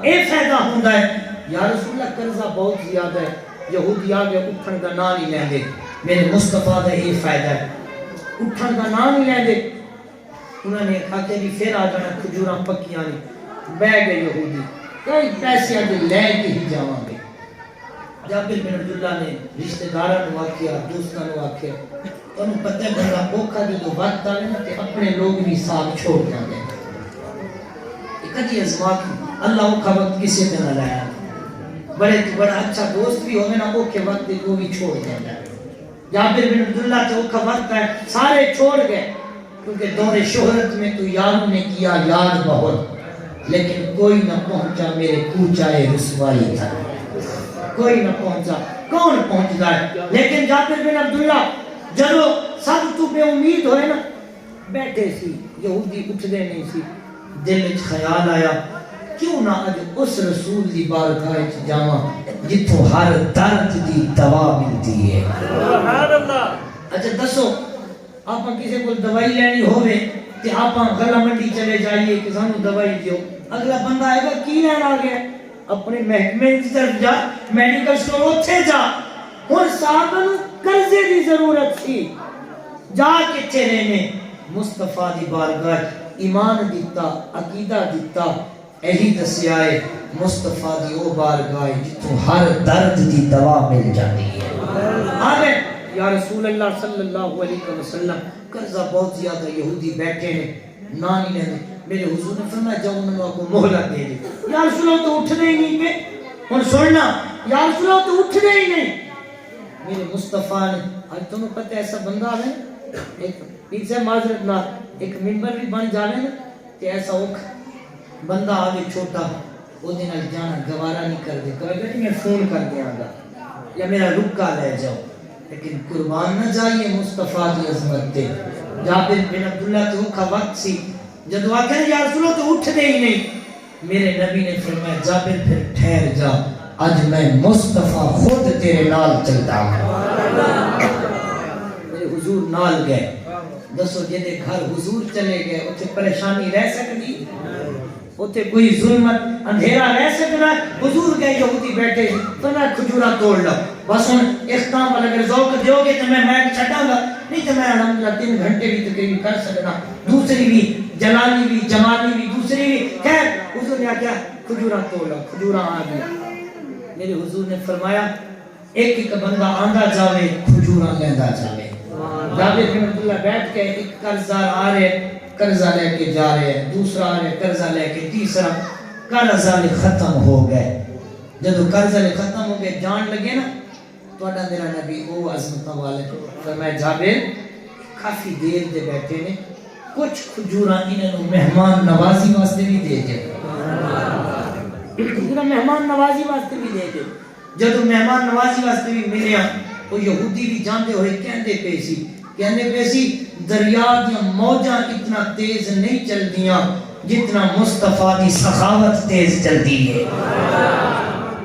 اے فائدہ ہوندا ہے یا رسول اللہ قرضہ بہت زیادہ ہے یہودی آگے اٹھن کا نام نہیں لیں دے. میرے مصطفیٰ دا یہ فائدہ ہے اٹھن کا نام نہیں لیں دے. انہوں نے کہا کہ پھر آ جانا کھجوراں پکیاں نہیں بہ گئے یہودی کئی پیسے آگے لے کے ہی جاواں گے. جابر بن عبداللہ نے رشتہ داراں نو آکھیا دوستاں نو آکھیا انہوں پتہ ہے بندہ اوکھا جو وقت آئے نا تے اپنے لوگ بھی ساتھ چھوڑ جاندے. ایک جی ازما کی اللہ اوکھا وقت کسی پہ نہ لایا بڑا اچھا دوست بھی ہوگا نا اوکھے وقت وہ بھی چھوڑ جاتا ہے. جابر بن عبداللہ تے اوکھا وقت ہے سارے چھوڑ گئے کیونکہ دور شہرت میں تو یاروں نے کیا یاد بہت لیکن کوئی نہ پہنچا میرے کوچائے رسوائی تھا کوئی نہ پہنچا. کون پہنچتا ہے؟ لیکن جابر بن عبداللہ جدو سب تو بے امید ہوئے نا بیٹھے سی یہودی اٹھ دے نہیں سی دل وچ خیال آیا کیوں نہ اج اس رسول دی بارگاہ وچ جاواں جتھوں ہر درد دی دوا ملتی ہے سبحان اللہ اچھا دسو آپ کسی کو دوائی لینی ہوئے تے آپ غلہ منڈی چلے جائیے کہ سانو دوائی دیو اگلا بندہ آئے گا کی لین آ گیا اپنے محکمے کی طرف جا میڈیکل سٹور اوتھے جا ہن صاحب قرضے دی ضرورت تھی جا کتے رہنے مصطفیٰ دی بارگاہ ایمان دیتا عقیدہ دیتا یہی دسیا ہے مصطفیٰ دی او بارگاہ جتوں ہر درد دی دوا مل جاتی ہے آگے یا رسول اللہ صلی اللہ علیہ وسلم قرضہ بہت زیادہ یہودی بیٹھے ہیں نہ نہیں لینے میرے حضور نے فرمایا جاؤ انہوں کو مہلت دے دے یا رسول اللہ تو اٹھنے ہی نہیں پہ اور سننا یا رسول اللہ تو اٹھنے ہی نہیں میرے مصطفیٰ نے آج تمہیں پتہ ایسا بندہ ہے ایک پیچھے معذرت نہ ایک ممبر بھی بن جاوے نا کہ ایسا اوکھ بندہ آگے چھوٹا وہ دن جانا گوارا نہیں کر دے کہے گا میں فون کر دیا گا یا میرا رکا لے جاؤ لیکن قربان نہ جائیے مصطفیٰ کی عظمت دے جابر بن عبداللہ تو کا وقت سی جب دعا کریں یا رسول اللہ تو اٹھ دے ہی نہیں میرے نبی نے فرمایا جابر پھر ٹھہر جا آج میں مصطفیٰ خود تیرے نال چلتا ہوں میرے حضور نال گئے دسو جنہیں گھر حضور چلے گئے اتھے پریشانی رہ سکتی اتھے کوئی ظلمت اندھیرا رہ سکتا حضور گئے یہودی بیٹھے فرمایا کھجورا توڑ لو بس ان اختام والا اگر ذوق دیو گے تو میں چھٹا گا نہیں تو میں الحمدللہ 3 گھنٹے بھی تقریبی کر سکنا دوسری بھی جلالی بھی جمالی بھی دوسری بھی خیر حضور نے کیا کھجورا توڑ لو کھجورا آ گیا میرے حضور نے فرمایا ایک ایک بندہ آندا جاوے کھجورا لیندا جاوے جابر بن عبداللہ بیٹھ کے ایک قرضدار آ رہے قرضہ لے کے جا رہے ہیں دوسرا آ رہے قرضہ لے کے تیسرا قرضہ لے ختم ہو گئے جب قرضہ لے ختم ہو گئے جان لگے نا تو اڈا میرا نبی او عظمت والے فرمایا جابر کافی دیر دے بیٹھے نے کچھ کھجوراں انہوں مہمان نوازی واسطے بھی دے دے مہمان نوازی واسطے بھی دے دے جب مہمان نوازی واسطے بھی ملیا وہ یہودی بھی جانتے ہوئے کہندے پیسی دریا دیا موجاں اتنا تیز نہیں چل دیاں جتنا مصطفیٰ دی سخاوت تیز چل دی ہے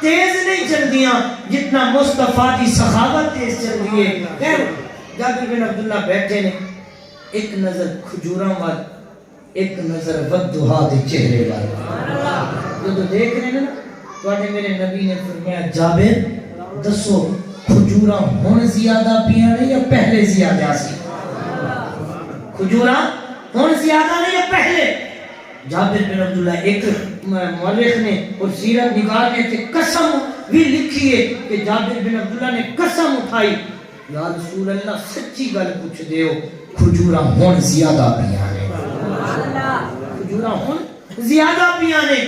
تیز نہیں چل دیاں جتنا مصطفیٰ دی سخاوت تیز چل دی ہے خیر جابر بن عبداللہ بیٹھے نے ایک نظر کھجوراں وال ایک نظر ودھا دے چہرے وال جو دیکھ رہے ہیں نا تو میرے نبی نے فرمایا جابر دسو کھجوراں ہون زیادہ پیانے یا پہلے زیادہ سی کھجوراں ہون زیادہ نہیں یا پہلے جابر بن عبداللہ ایک مورخ نے اور سیرت نگار نے تے قسم بھی لکھی ہے کہ جابر بن عبداللہ نے قسم اٹھائی یا رسول اللہ سچی گل پوچھ دیو کھجوراں ہون زیادہ پیانے کھجوراں ہون زیادہ پیانے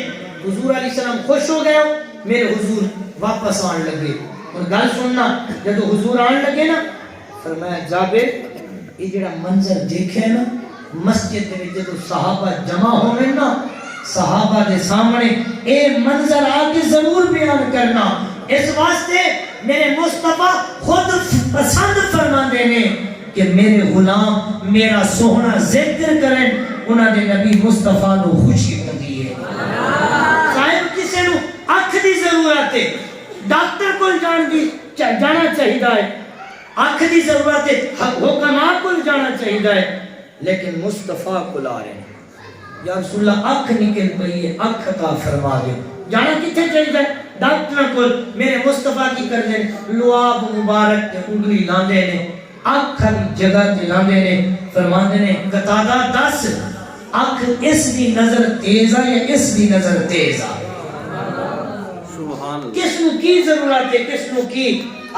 حضور علیہ السلام خوش ہو گئے ہو میرے حضور واپس آن لگے اور گل سننا جب حضور آن لگے نا فرمایا جابر یہ جڑا منظر دیکھے نا مسجد میں جب صحابہ جمع ہوئے نا صحابہ دے سامنے اے منظر آگے ضرور بیان کرنا اس واسطے میرے مصطفیٰ خود پسند فرما دینے کہ میرے غلام میرا سوہنا ذکر کریں انہاں دے نبی مصطفیٰ نو خوشی ہوتی ہے صاحب کسے نو اکھ دی ضرورت ہے ڈاکٹر کو جانا چاہیے ہے اکھ دی ضرورت ہے حکماں کو جانا چاہیے ہے لیکن مصطفیٰ کو لا رہے ہیں یا رسول اللہ اکھ نکل پئی ہے اکھ عطا فرما دے جانا کتنے چاہیے ہے ڈاکٹر کو میرے مصطفیٰ کی کر دیں لعاب مبارک کے انگلی لاندے نے اکھ دی جگہ تے لاندے نے فرماندے نے قطادہ 10 اکھ اس دی نظر تیز ہے یا اس دی نظر تیز ہے کس نو کی ضرورت ہے کس نو کی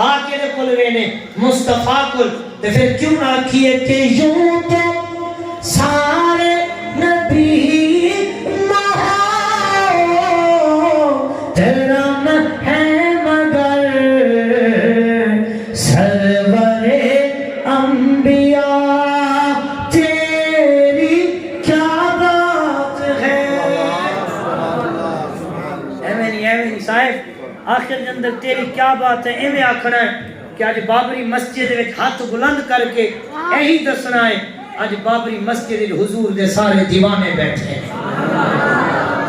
آکے دے کلوے نے مصطفیٰ کل تو پھر کیوں نہ کیے کہ یوں تو سارے نبی مہاؤ ترم ہے مگر سرور انبیاء تیری کیا بات ہے ایمینی صاحب آخر دے اندر تیری کیا بات ہے ایویں آکھنا ہے کہ اج بابری مسجد وچ ہاتھ بلند کر کے یہی دسنا ہے اج بابری مسجد وچ حضور دے سارے دیوانے بیٹھے ہیں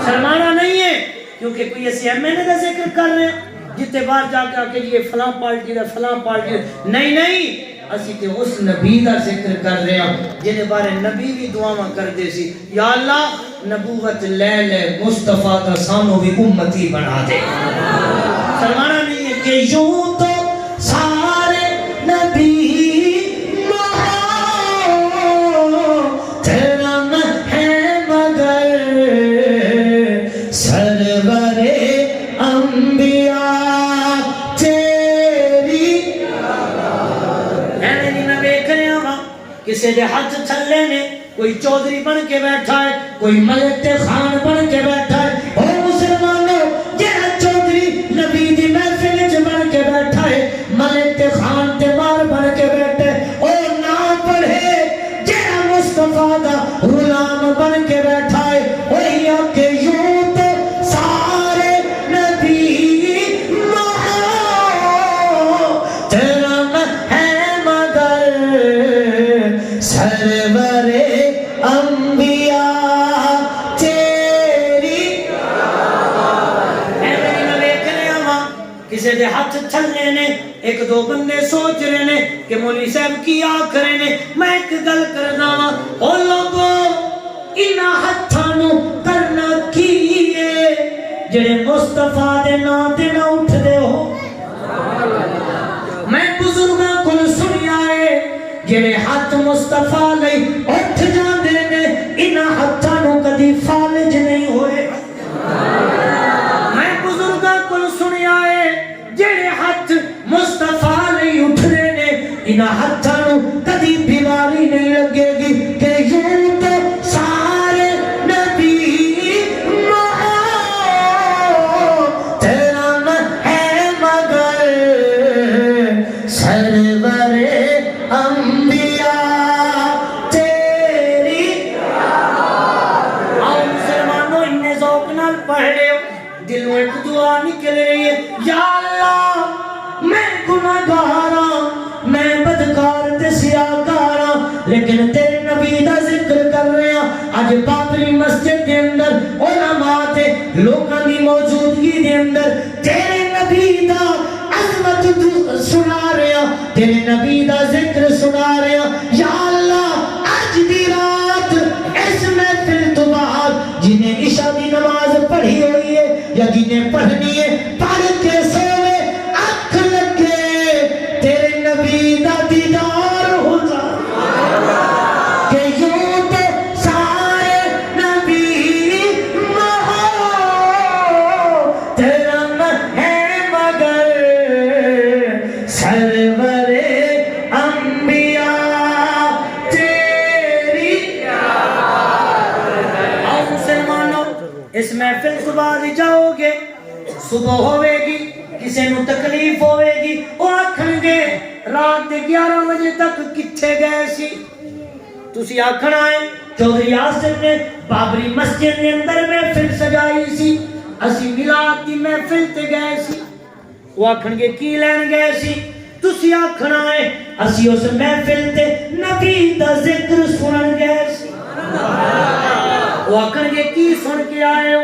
شرمانا نہیں ہے کیونکہ کوئی ایسی ایم این اے کا ذکر کر رہے ہیں جتے باہر جا کے آکے یہ فلاں پارٹی دا فلاں پارٹی نہیں اسی تے اس نبی دا ذکر کر رہے ہیں جن بارے نبی بھی دعاواں کردے سی یا اللہ نبوت لے لے مصطفیٰ دا سانو بھی امتی بنا دے شرمانا نہیں ہے کہ یوں تو سارے نبی محترم ہیں مگر سرور انبیاء کسی دے ہاتھ چھلے نے کوئی چودھری بن کے بیٹھا ہے کوئی ملک خان بن کے بیٹھا ہے او مسلمانوں جہاں چودھری نبی دی محفل وچ بن کے بیٹھا ہے ملک خان تے مار بن کے بیٹھے او نہ پڑھے جہاں مصطفیٰ دا غلام بن کے بیٹھا ہے وہی آکے یوں تو سارے نبی محترم ہیں مگر سرور انبیاء تیری اے میری نبی کریم کسی دے ہاتھ چھلے نے ایک دو بندے سوچ رہے نے کہ مولوی صاحب کی آکھ رہے نے میں ایک گل کرنا وا او لوگوں انہاں ہتھاں نو کرنا کی ہے جڑے مصطفیٰ دے نام تے نہ اٹھ دے ہو میں بزرگاں کول سنیا ہے جڑے ہاتھ مصطفیٰ لئی اٹھ جاندے نے انہاں ہتھاں نو کدی فالج نہیں ہوئے میں بزرگاں کول سنیا ہے جڑے ہاتھ مصطفیٰ لئی اٹھ دے نے انہاں ہتھاں نو کدی بیماری نہیں لگے گی کہ یوں تو سارے نبی محترم ہے مگر سرور انبیاء تیری آؤ مسلمانوں انہیں ذوق نال پڑھ رہے ہو دلوں ایک دعا نکل رہی ہے یا اللہ میں گناہگاراں میں بدکار تے سیاہکاراں لیکن تیرے نبی دا ذکر کر رہے ہیں اج بابری مسجد دے اندر علماء تے لوکاں دی موجودگی دے اندر تیرے نبی دا عظمت سنا رہے ہیں تیرے نبی دا ذکر سنا رہے ہیں یا اللہ آج دی رات اس محفل تو بعد جنہیں عشاء دی نماز پڑھی ہوئی ہے یا جنہیں پڑھنی ہے پڑھ کے سوے آنکھ لگے تیرے نبی دا دیدار ہو جا کہ یوں تو سارے نبی محترم ہیں مگر سرور انبیاء تیری آؤ مسلمانوں اس محفل کو بعد جاؤ گے صبح ہوئے گی کسی نو تکلیف ہوئے گی وہ آکھن گے رات دے 11 بجے تک کتھے گئے سی تسی آکھنا ہے چودھری آصف نے بابری مسجد کے اندر محفل سجائی سی اسی میلاد دی محفل تے گئے سی وہ آکھن گے کی لین گئے سی تسی آکھنا ہے اسی اس محفل تے نبی دا ذکر سنن گئے سی وہ آکھن گے کی سن کے آئے ہو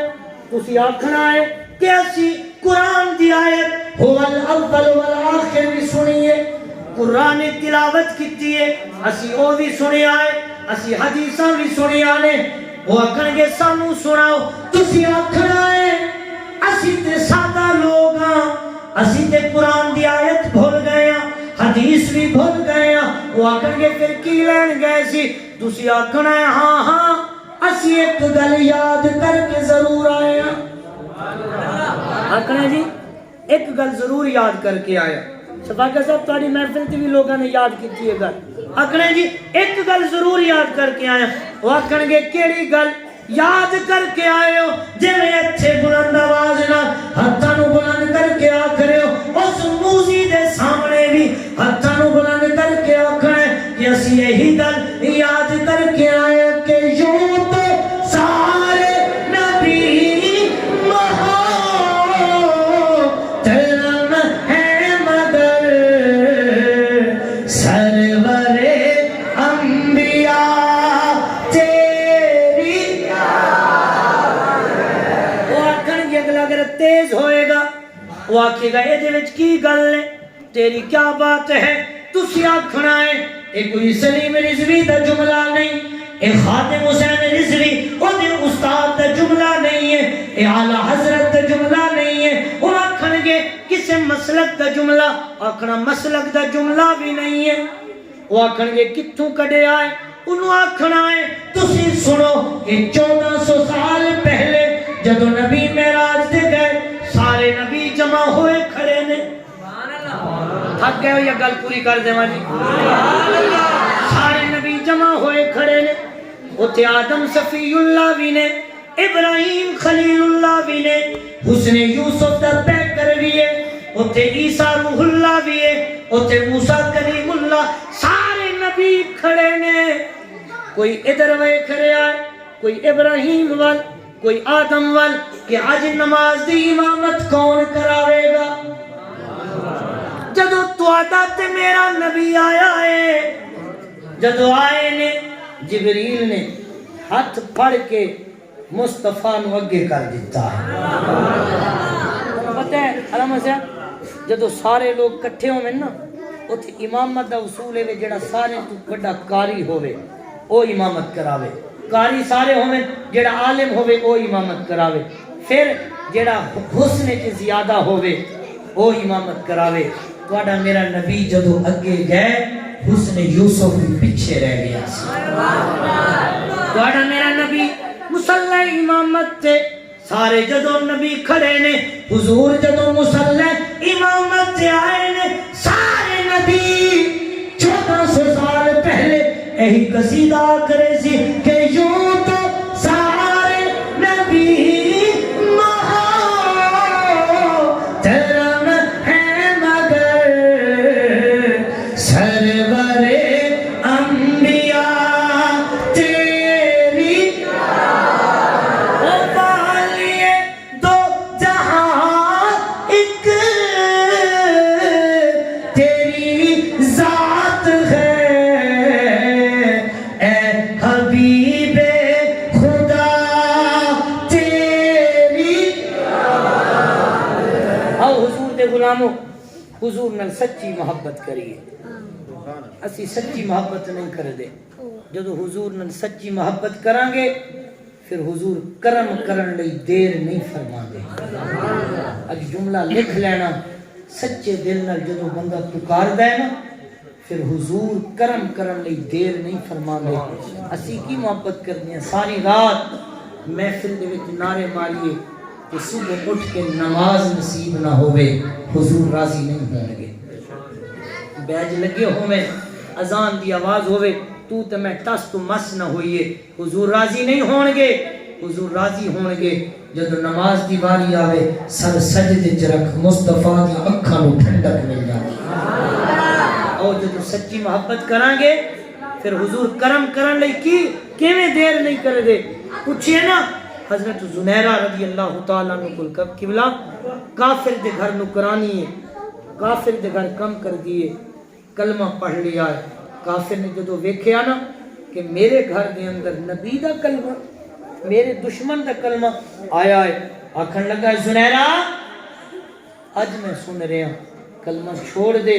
تسی آکھنا ہے کہ اسی قرآن دی آیت هو الاول والآخر بھی سنیے قرآن تلاوت کیتی ہے اسی او بھی سنے آئے اسی حدیثاں بھی سنے آنے وہ آکھن گے سانو سناؤ تسی آکھنا ہے اسی تے سادہ لوگ ہاں اسی تے قرآن دی آیت بھول گئے ہاں حدیث بھی بھول گئے ہاں وہ آکھن گے پھر کی لین گئے سی تسی آکھنا ہے ہاں ہاں اسی ایک گل یاد کر کے ضرور آئے ہاں آکھنا جی ایک گل ضرور یاد کر کے آیا شفاقہ صاحب تاری محفل تی بھی لوگوں نے یاد کی ہے گل آکھنا جی ایک گل ضرور یاد کر کے آیا وہ آکھن گے کیڑی گل یاد کر کے آئے ہو جے میں اچھے بلند آواز نہ ہتھاں نو بلند کر کے آکھ رہے ہو اس موزی دے سامنے بھی ہتھاں نو بلند کر کے آکھنا ہے کہ اسی یہی گل یاد کر کے آئے کہ یوں تو سارے نبی محترم تیز ہوئے گا وہ آکھے گا یہ وچ کی گل ہے تیری کیا بات ہے تسی آکھنا ہے اے کوئی سلیم رضوی دا جملہ نہیں اے خادم حسین رضوی او دے استاد دا جملہ نہیں ہے اے اعلیٰ حضرت دا جملہ نہیں ہے وہ آکھن گے کسے مسلک دا جملہ آکھنا مسلک دا جملہ بھی نہیں ہے وہ آکھن گے کتھوں کڈے آئے انہوں آکھنا ہے تسی سنو کہ 1400 سال پہلے جدو نبی معراج دے گئے سارے نبی جمع ہوئے کھڑے نے تھک گئے ہو یا گل پوری کر دے ماجی سارے نبی جمع ہوئے کھڑے نے اتھے آدم صفی اللہ بھی نے ابراہیم خلیل اللہ بھی نے حسن یوسف دا پیکر بھی ہے اتھے عیسیٰ روح اللہ بھی ہے اتھے موسیٰ کلیم اللہ سارے نبی کھڑے نے کوئی ادھر وے کھڑے آئے کوئی ابراہیم وال کوئی آدم وال کہ آج نماز دی امامت کون کراوے گا جدو تواڈا تے میرا نبی آیا ہے جدو آئے نے جبریل نے ہاتھ پھڑ کے مصطفیٰ نو اگے کر دیتا ہے پتہ ہے علامہ صاحب جدو سارے لوگ کٹھے ہوئے نا اتھے امامت دا اصول ہے جڑا سارے تو بڑا قاری ہوئے او امامت کراوے قاری سارے ہوئے جڑا عالم ہوئے او امامت کراوے پھر جڑا حسن کے زیادہ ہوئے او امامت کراوے تواڈا میرا نبی جدو اگے گئے حسن یوسف بھی پیچھے رہ گیا تواڈا میرا نبی مصلی امامت تے سارے جدو نبی کھڑے نے حضور جدو مصلی امامت تے آئے نے سارے نبی 1400 سال پہلے یہی قصیدہ کرے سی کہ یوں تو سارے نبی حضور نال سچی محبت کریے اسی سچی محبت نہیں کر دے جدو حضور نال سچی محبت کران گے پھر حضور کرم کرن لئی دیر نہیں فرما دے اج جملہ لکھ لینا سچے دل نال جدو بندہ پکار دے نا پھر حضور کرم کرن لئی دیر نہیں فرما دے اسی کی محبت کرنی ہے ساری رات محفل دے وچ نعرے ماریے کہ صبح اٹھ کے نماز نصیب نہ ہوئے حضور راضی نہیں ہوں گے بیج لگے ہوئے اذان دی آواز ہوئے تو تے میں ٹس تو مس نہ ہوئیے حضور راضی نہیں ہون گے حضور راضی ہون گے جب نماز دی باری آوے سر سجدے چ رکھ مصطفیٰ دی اکھاں نو ٹھنڈک مل جائے اور جب سچی محبت کران گے پھر حضور کرم کرن لئی کی کیویں دیر نہیں کر دے پوچھئے نا حضرت زنیرہ رضی اللہ تعالیٰ عنہ کل قبلہ کافر دے گھر نکرانی ہے کافر دے گھر کم کر دیے کلمہ پڑھ لیا ہے کافر نے جدو ویکھیا نا کہ میرے گھر دے اندر نبی دا کلمہ میرے دشمن دا کلمہ آیا ہے آکھن لگا ہے زنیرہ اج میں سن رہے ہیں کلمہ چھوڑ دے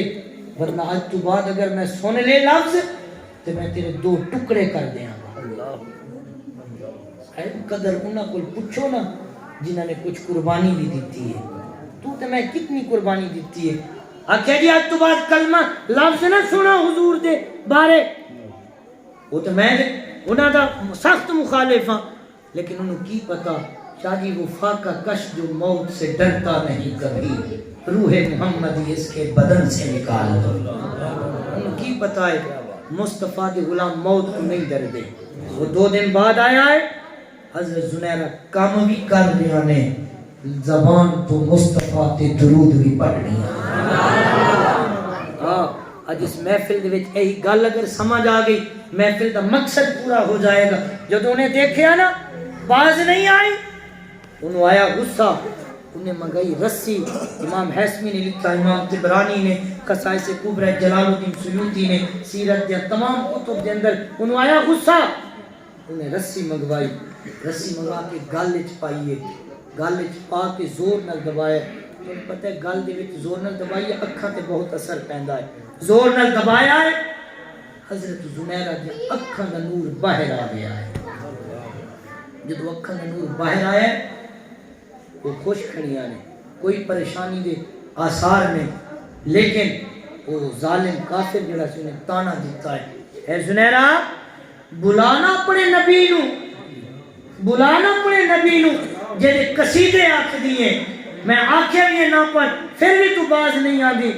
ورنہ آج تو بعد اگر میں سن لے لفظ تو میں تیرے 2 ٹکڑے کر دیا قدر انہاں کو پوچھو نا جنہاں نے کچھ قربانی بھی دیتی ہے تو تے میں کتنی قربانی دیتی ہے آکھے جی آج تو بعد کلمہ لفظ نہ سنا حضور دے بارے وہ تو میں انہاں دا سخت مخالف ہاں لیکن انہوں کی پتا شاہ جی وہ فاقہ کش جو موت سے ڈرتا نہیں کبھی روح محمدی اس کے بدن سے نکال دو انہوں کی پتا ہے مصطفیٰ دے غلام موت کو نہیں ڈر دے وہ 2 دن بعد آیا ہے حضرت زنیرہ کام بھی کر دیا نے زبان تو مصطفیٰ تے درود بھی پڑھ لیا آج اس محفل دے وچ یہی گل اگر سمجھ آ گئی محفل دا مقصد پورا ہو جائے گا جب انہیں دیکھیا نا باز نہیں آئی انہوں آیا غصہ انہیں منگائی رسی امام حیثمی نے لکھا امام طبرانی نے قصائص کبرى جلال الدین سیوطی نے سیرت دے تمام کتب دے اندر انہوں آیا غصہ انہیں رسی منگوائی رسی منگوا کے گل وچ پائیے گل وچ پا کے زور نال دبایا تمہیں پتہ ہے گل دے وچ زور نال دبائی اکھاں تے بہت اثر پیندا ہے زور نال دبایا ہے حضرت زنیرہ دی اکھاں دا نور باہر آ گیا ہے جدو اکھاں دا نور باہر آیا ہے وہ خوش کھڑیاں نے کوئی پریشانی دے آثار نے لیکن وہ ظالم کافر جڑا سی نے تانا دیتا ہے اے زنیرہ بلانا اپنے نبی نو بلانا اپنے نبی نو جڑے قصیدے آکھ دیے میں آکھیا بھی نہ پر پھر بھی تو باز نہیں آدی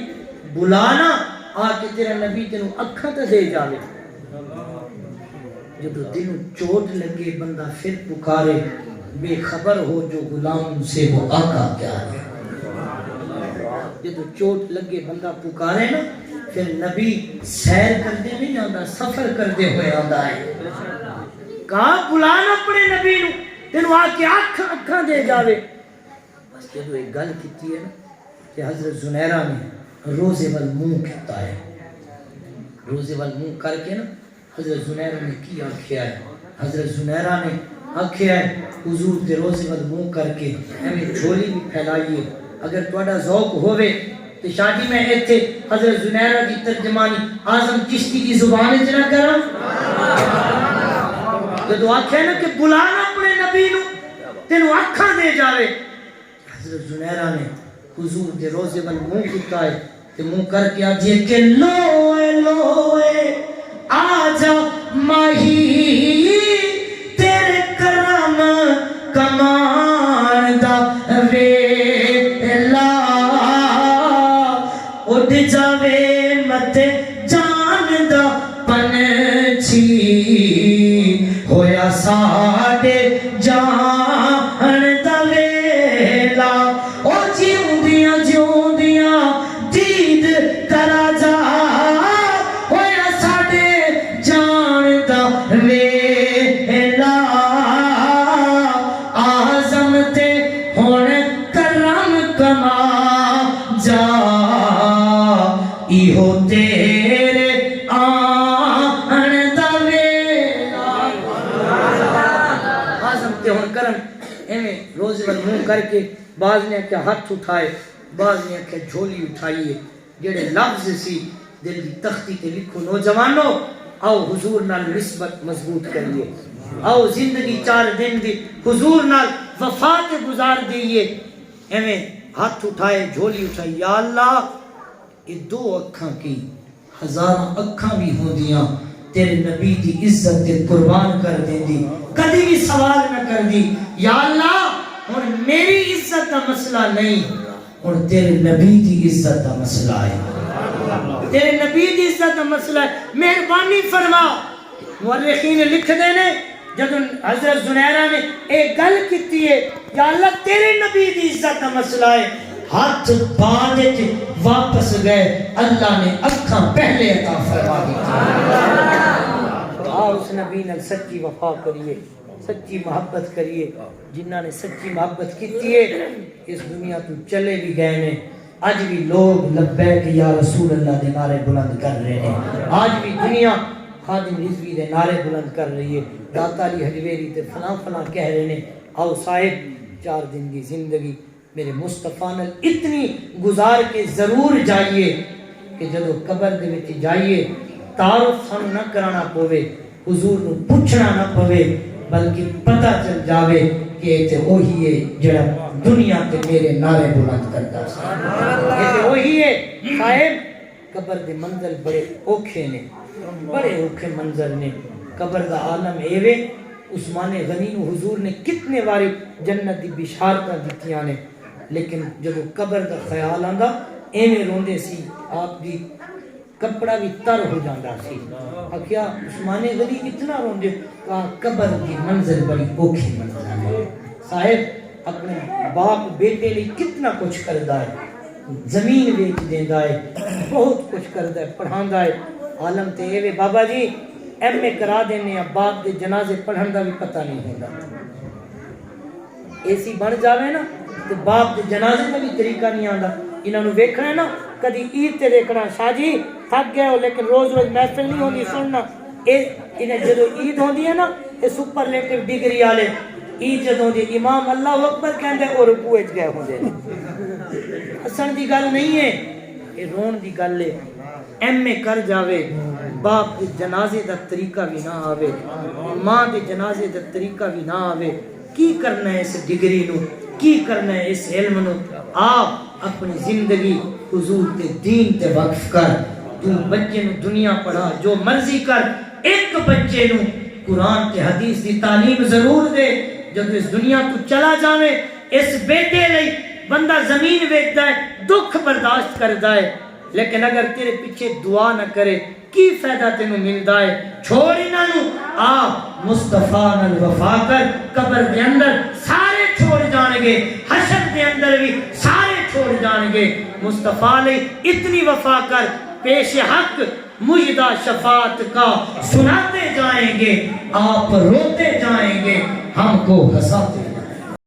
بلانا آ کے تیرا نبی تینوں اکھاں تے دے جاوے جب دل چوٹ لگے بندہ پھر پکارے بے خبر ہو جو غلام سے وہ آقا کیا ہے جب چوٹ لگے بندہ پکارے نا پھر نبی سیر کرتے نہیں آندا سفر کرتے ہوئے آندا ہے کہا بلانا اپنے نبی نو تینوں آ کے اکھاں دے جاوے بس جب ایک گل کیتی ہے نا کہ حضرت زنیرہ نے روزے وال منہ کیتا ہے روزے وال منہ کر کے نا حضرت زنیرہ نے کی آکھیا ہے حضرت زنیرہ نے آکھیا ہے حضور دے روزے وال منہ کر کے ہمیں جھولی بھی پھیلائیے اگر تہاڈا ذوق ہووے تے شادی میں ایتھے حضرت زنیرہ دی ترجمانی اعظم چشتی کی زبان وچ نہ کراں جدو آکھیا نا کہ بلانا اپنے نبی نو تینوں اکھاں دے جاوے حضرت زنیرہ نے حضور دے روزے وال منہ کیتا ہے تے منہ کر کے آجے کہ لوئے لوئے آجا ماہی تیرے کرم کمان دا ویلا اٹھ جاوے مت جان دا پنچھی ہویا ساڈے جان دا ویلا او جیوندیاں جیوندیاں دید کرا جا ہویا ساڈے جان دا ویلا اعظم تے ہن کرم کما جا ایہو تیرے آن دا ویلا اعظم تے ہن کرم ایویں روزے وال منہ کر کے بعض نے کیا ہاتھ اٹھائے بعض نے کیا جھولی اٹھائیے جڑے لفظ سی دل دی تختی تے لکھو نوجوانو آؤ حضور نال نسبت مضبوط کریے آؤ زندگی 4 دن دی حضور نال وفا تے گزار دئیے ایویں ہاتھ اٹھائے جھولی اٹھائی یا اللہ یہ 2 اکھاں کی ہزاراں اکھاں بھی ہوندیاں تیرے نبی دی عزت تے قربان کر دیندی کدی بھی سوال نہ کر دی یا اللہ ہن میری عزت دا مسئلہ نہیں ہن تیرے نبی دی عزت دا مسئلہ ہے تیرے نبی دی عزت دا مسئلہ ہے مہربانی فرما مورخین لکھ دے نے جب حضرت زنیرہ نے ایک گل کیتی ہے یا اللہ تیرے نبی دی عزت دا مسئلہ ہے ہاتھ بعد واپس گئے اللہ نے اکھاں پہلے عطا فرما دی آؤ اس نبی نے سچی وفا کریے سچی محبت کریے جنہاں نے سچی محبت کیتی ہے اس دنیا تو چلے بھی گئے نے آج بھی لوگ لبیک یا رسول اللہ دے نعرے بلند کر رہے ہیں آج بھی دنیا خادم رضوی دے نعرے بلند کر رہی ہے داتا علی حجویری تے فلاں فلاں کہہ رہے ہیں آؤ صاحب 4 دن کی زندگی میرے مصطفیٰ نے اتنی گزار کے ضرور جائیے کہ جدو قبر دے وچ جائیے تعارف سانو نہ کرانا پوے حضور نو پوچھنا نہ پوے بلکہ پتہ چل جاوے کہ یہ تے وہی ہے جڑا دنیا تے میرے نعرے بلند کرتا سی یہ تے وہی ہے صاحب قبر دے منظر بڑے اوکھے نے بڑے اوکھے منظر نے قبر دا عالم ایوے عثمان غنی نو حضور نے کتنے باری جنت دی بشارتاں دتیاں نے لیکن جب قبر دا خیال آندا ایویں روندے سی آپ دی کپڑا بھی تر ہو جاندا سی کیا عثمان غنی اتنا روندے کہ قبر دی منظر بڑی اوکھی منظر ہے صاحب اپنے باپ بیٹے لئی کتنا کچھ کردا ہے زمین بیچ دیندا ہے بہت کچھ کردا ہے پڑھاندا ہے عالم تے ایویں بابا جی ایم اے کرا دینے باپ دے جنازے پڑھن دا بھی پتہ نہیں ہوندا اے سی بن جاوے نا تے باپ دے جنازے دا بھی طریقہ نہیں آندا انہاں نو ویکھنا ہے نا کدی عید تے دیکھنا شاہ جی تھک گئے ہو لیکن روز روز محفل نہیں ہوندی سننا اے انہیں جدو عید ہوندی ہے نا اے سپرلیٹو ڈگری والے ای جدوں دی امام اللہ اکبر کہندے اور رکوع وچ گئے ہوندے ہسن دی گل نہیں ہے، یہ رون دی گل ہے۔ ایم اے کر جاوے، باپ دے جنازے دا طریقہ بھی نہ آوے، ماں دے جنازے دا طریقہ بھی نہ آوے، کی کرنا ہے اس ڈگری نو، کی کرنا ہے اس علم نو؟ آپ اپنی زندگی حضور تے دین تے وقف کر، تو بچے نو دنیا پڑھا، جو مرضی کر، ایک بچے نو قرآن تے حدیث دی تعلیم ضرور دے۔ جب اس دنیا تو چلا جاوے، اس بیٹے لئی بندہ زمین ویکھدا ہے، دکھ برداشت کردا ہے، لیکن اگر تیرے پیچھے دعا نہ کرے کی فائدہ تینوں ملدا ہے؟ چھوڑ انہاں نو، آپ مصطفیٰ نال وفا کر، قبر دے اندر سارے چھوڑ جان گے، حشر دے اندر بھی سارے چھوڑ جان گے، مصطفیٰ لئی اتنی وفا کر، پیش حق مجدہ شفاعت کا سناتے جائیں گے، آپ روتے جائیں گے، ہم کو ہنساتے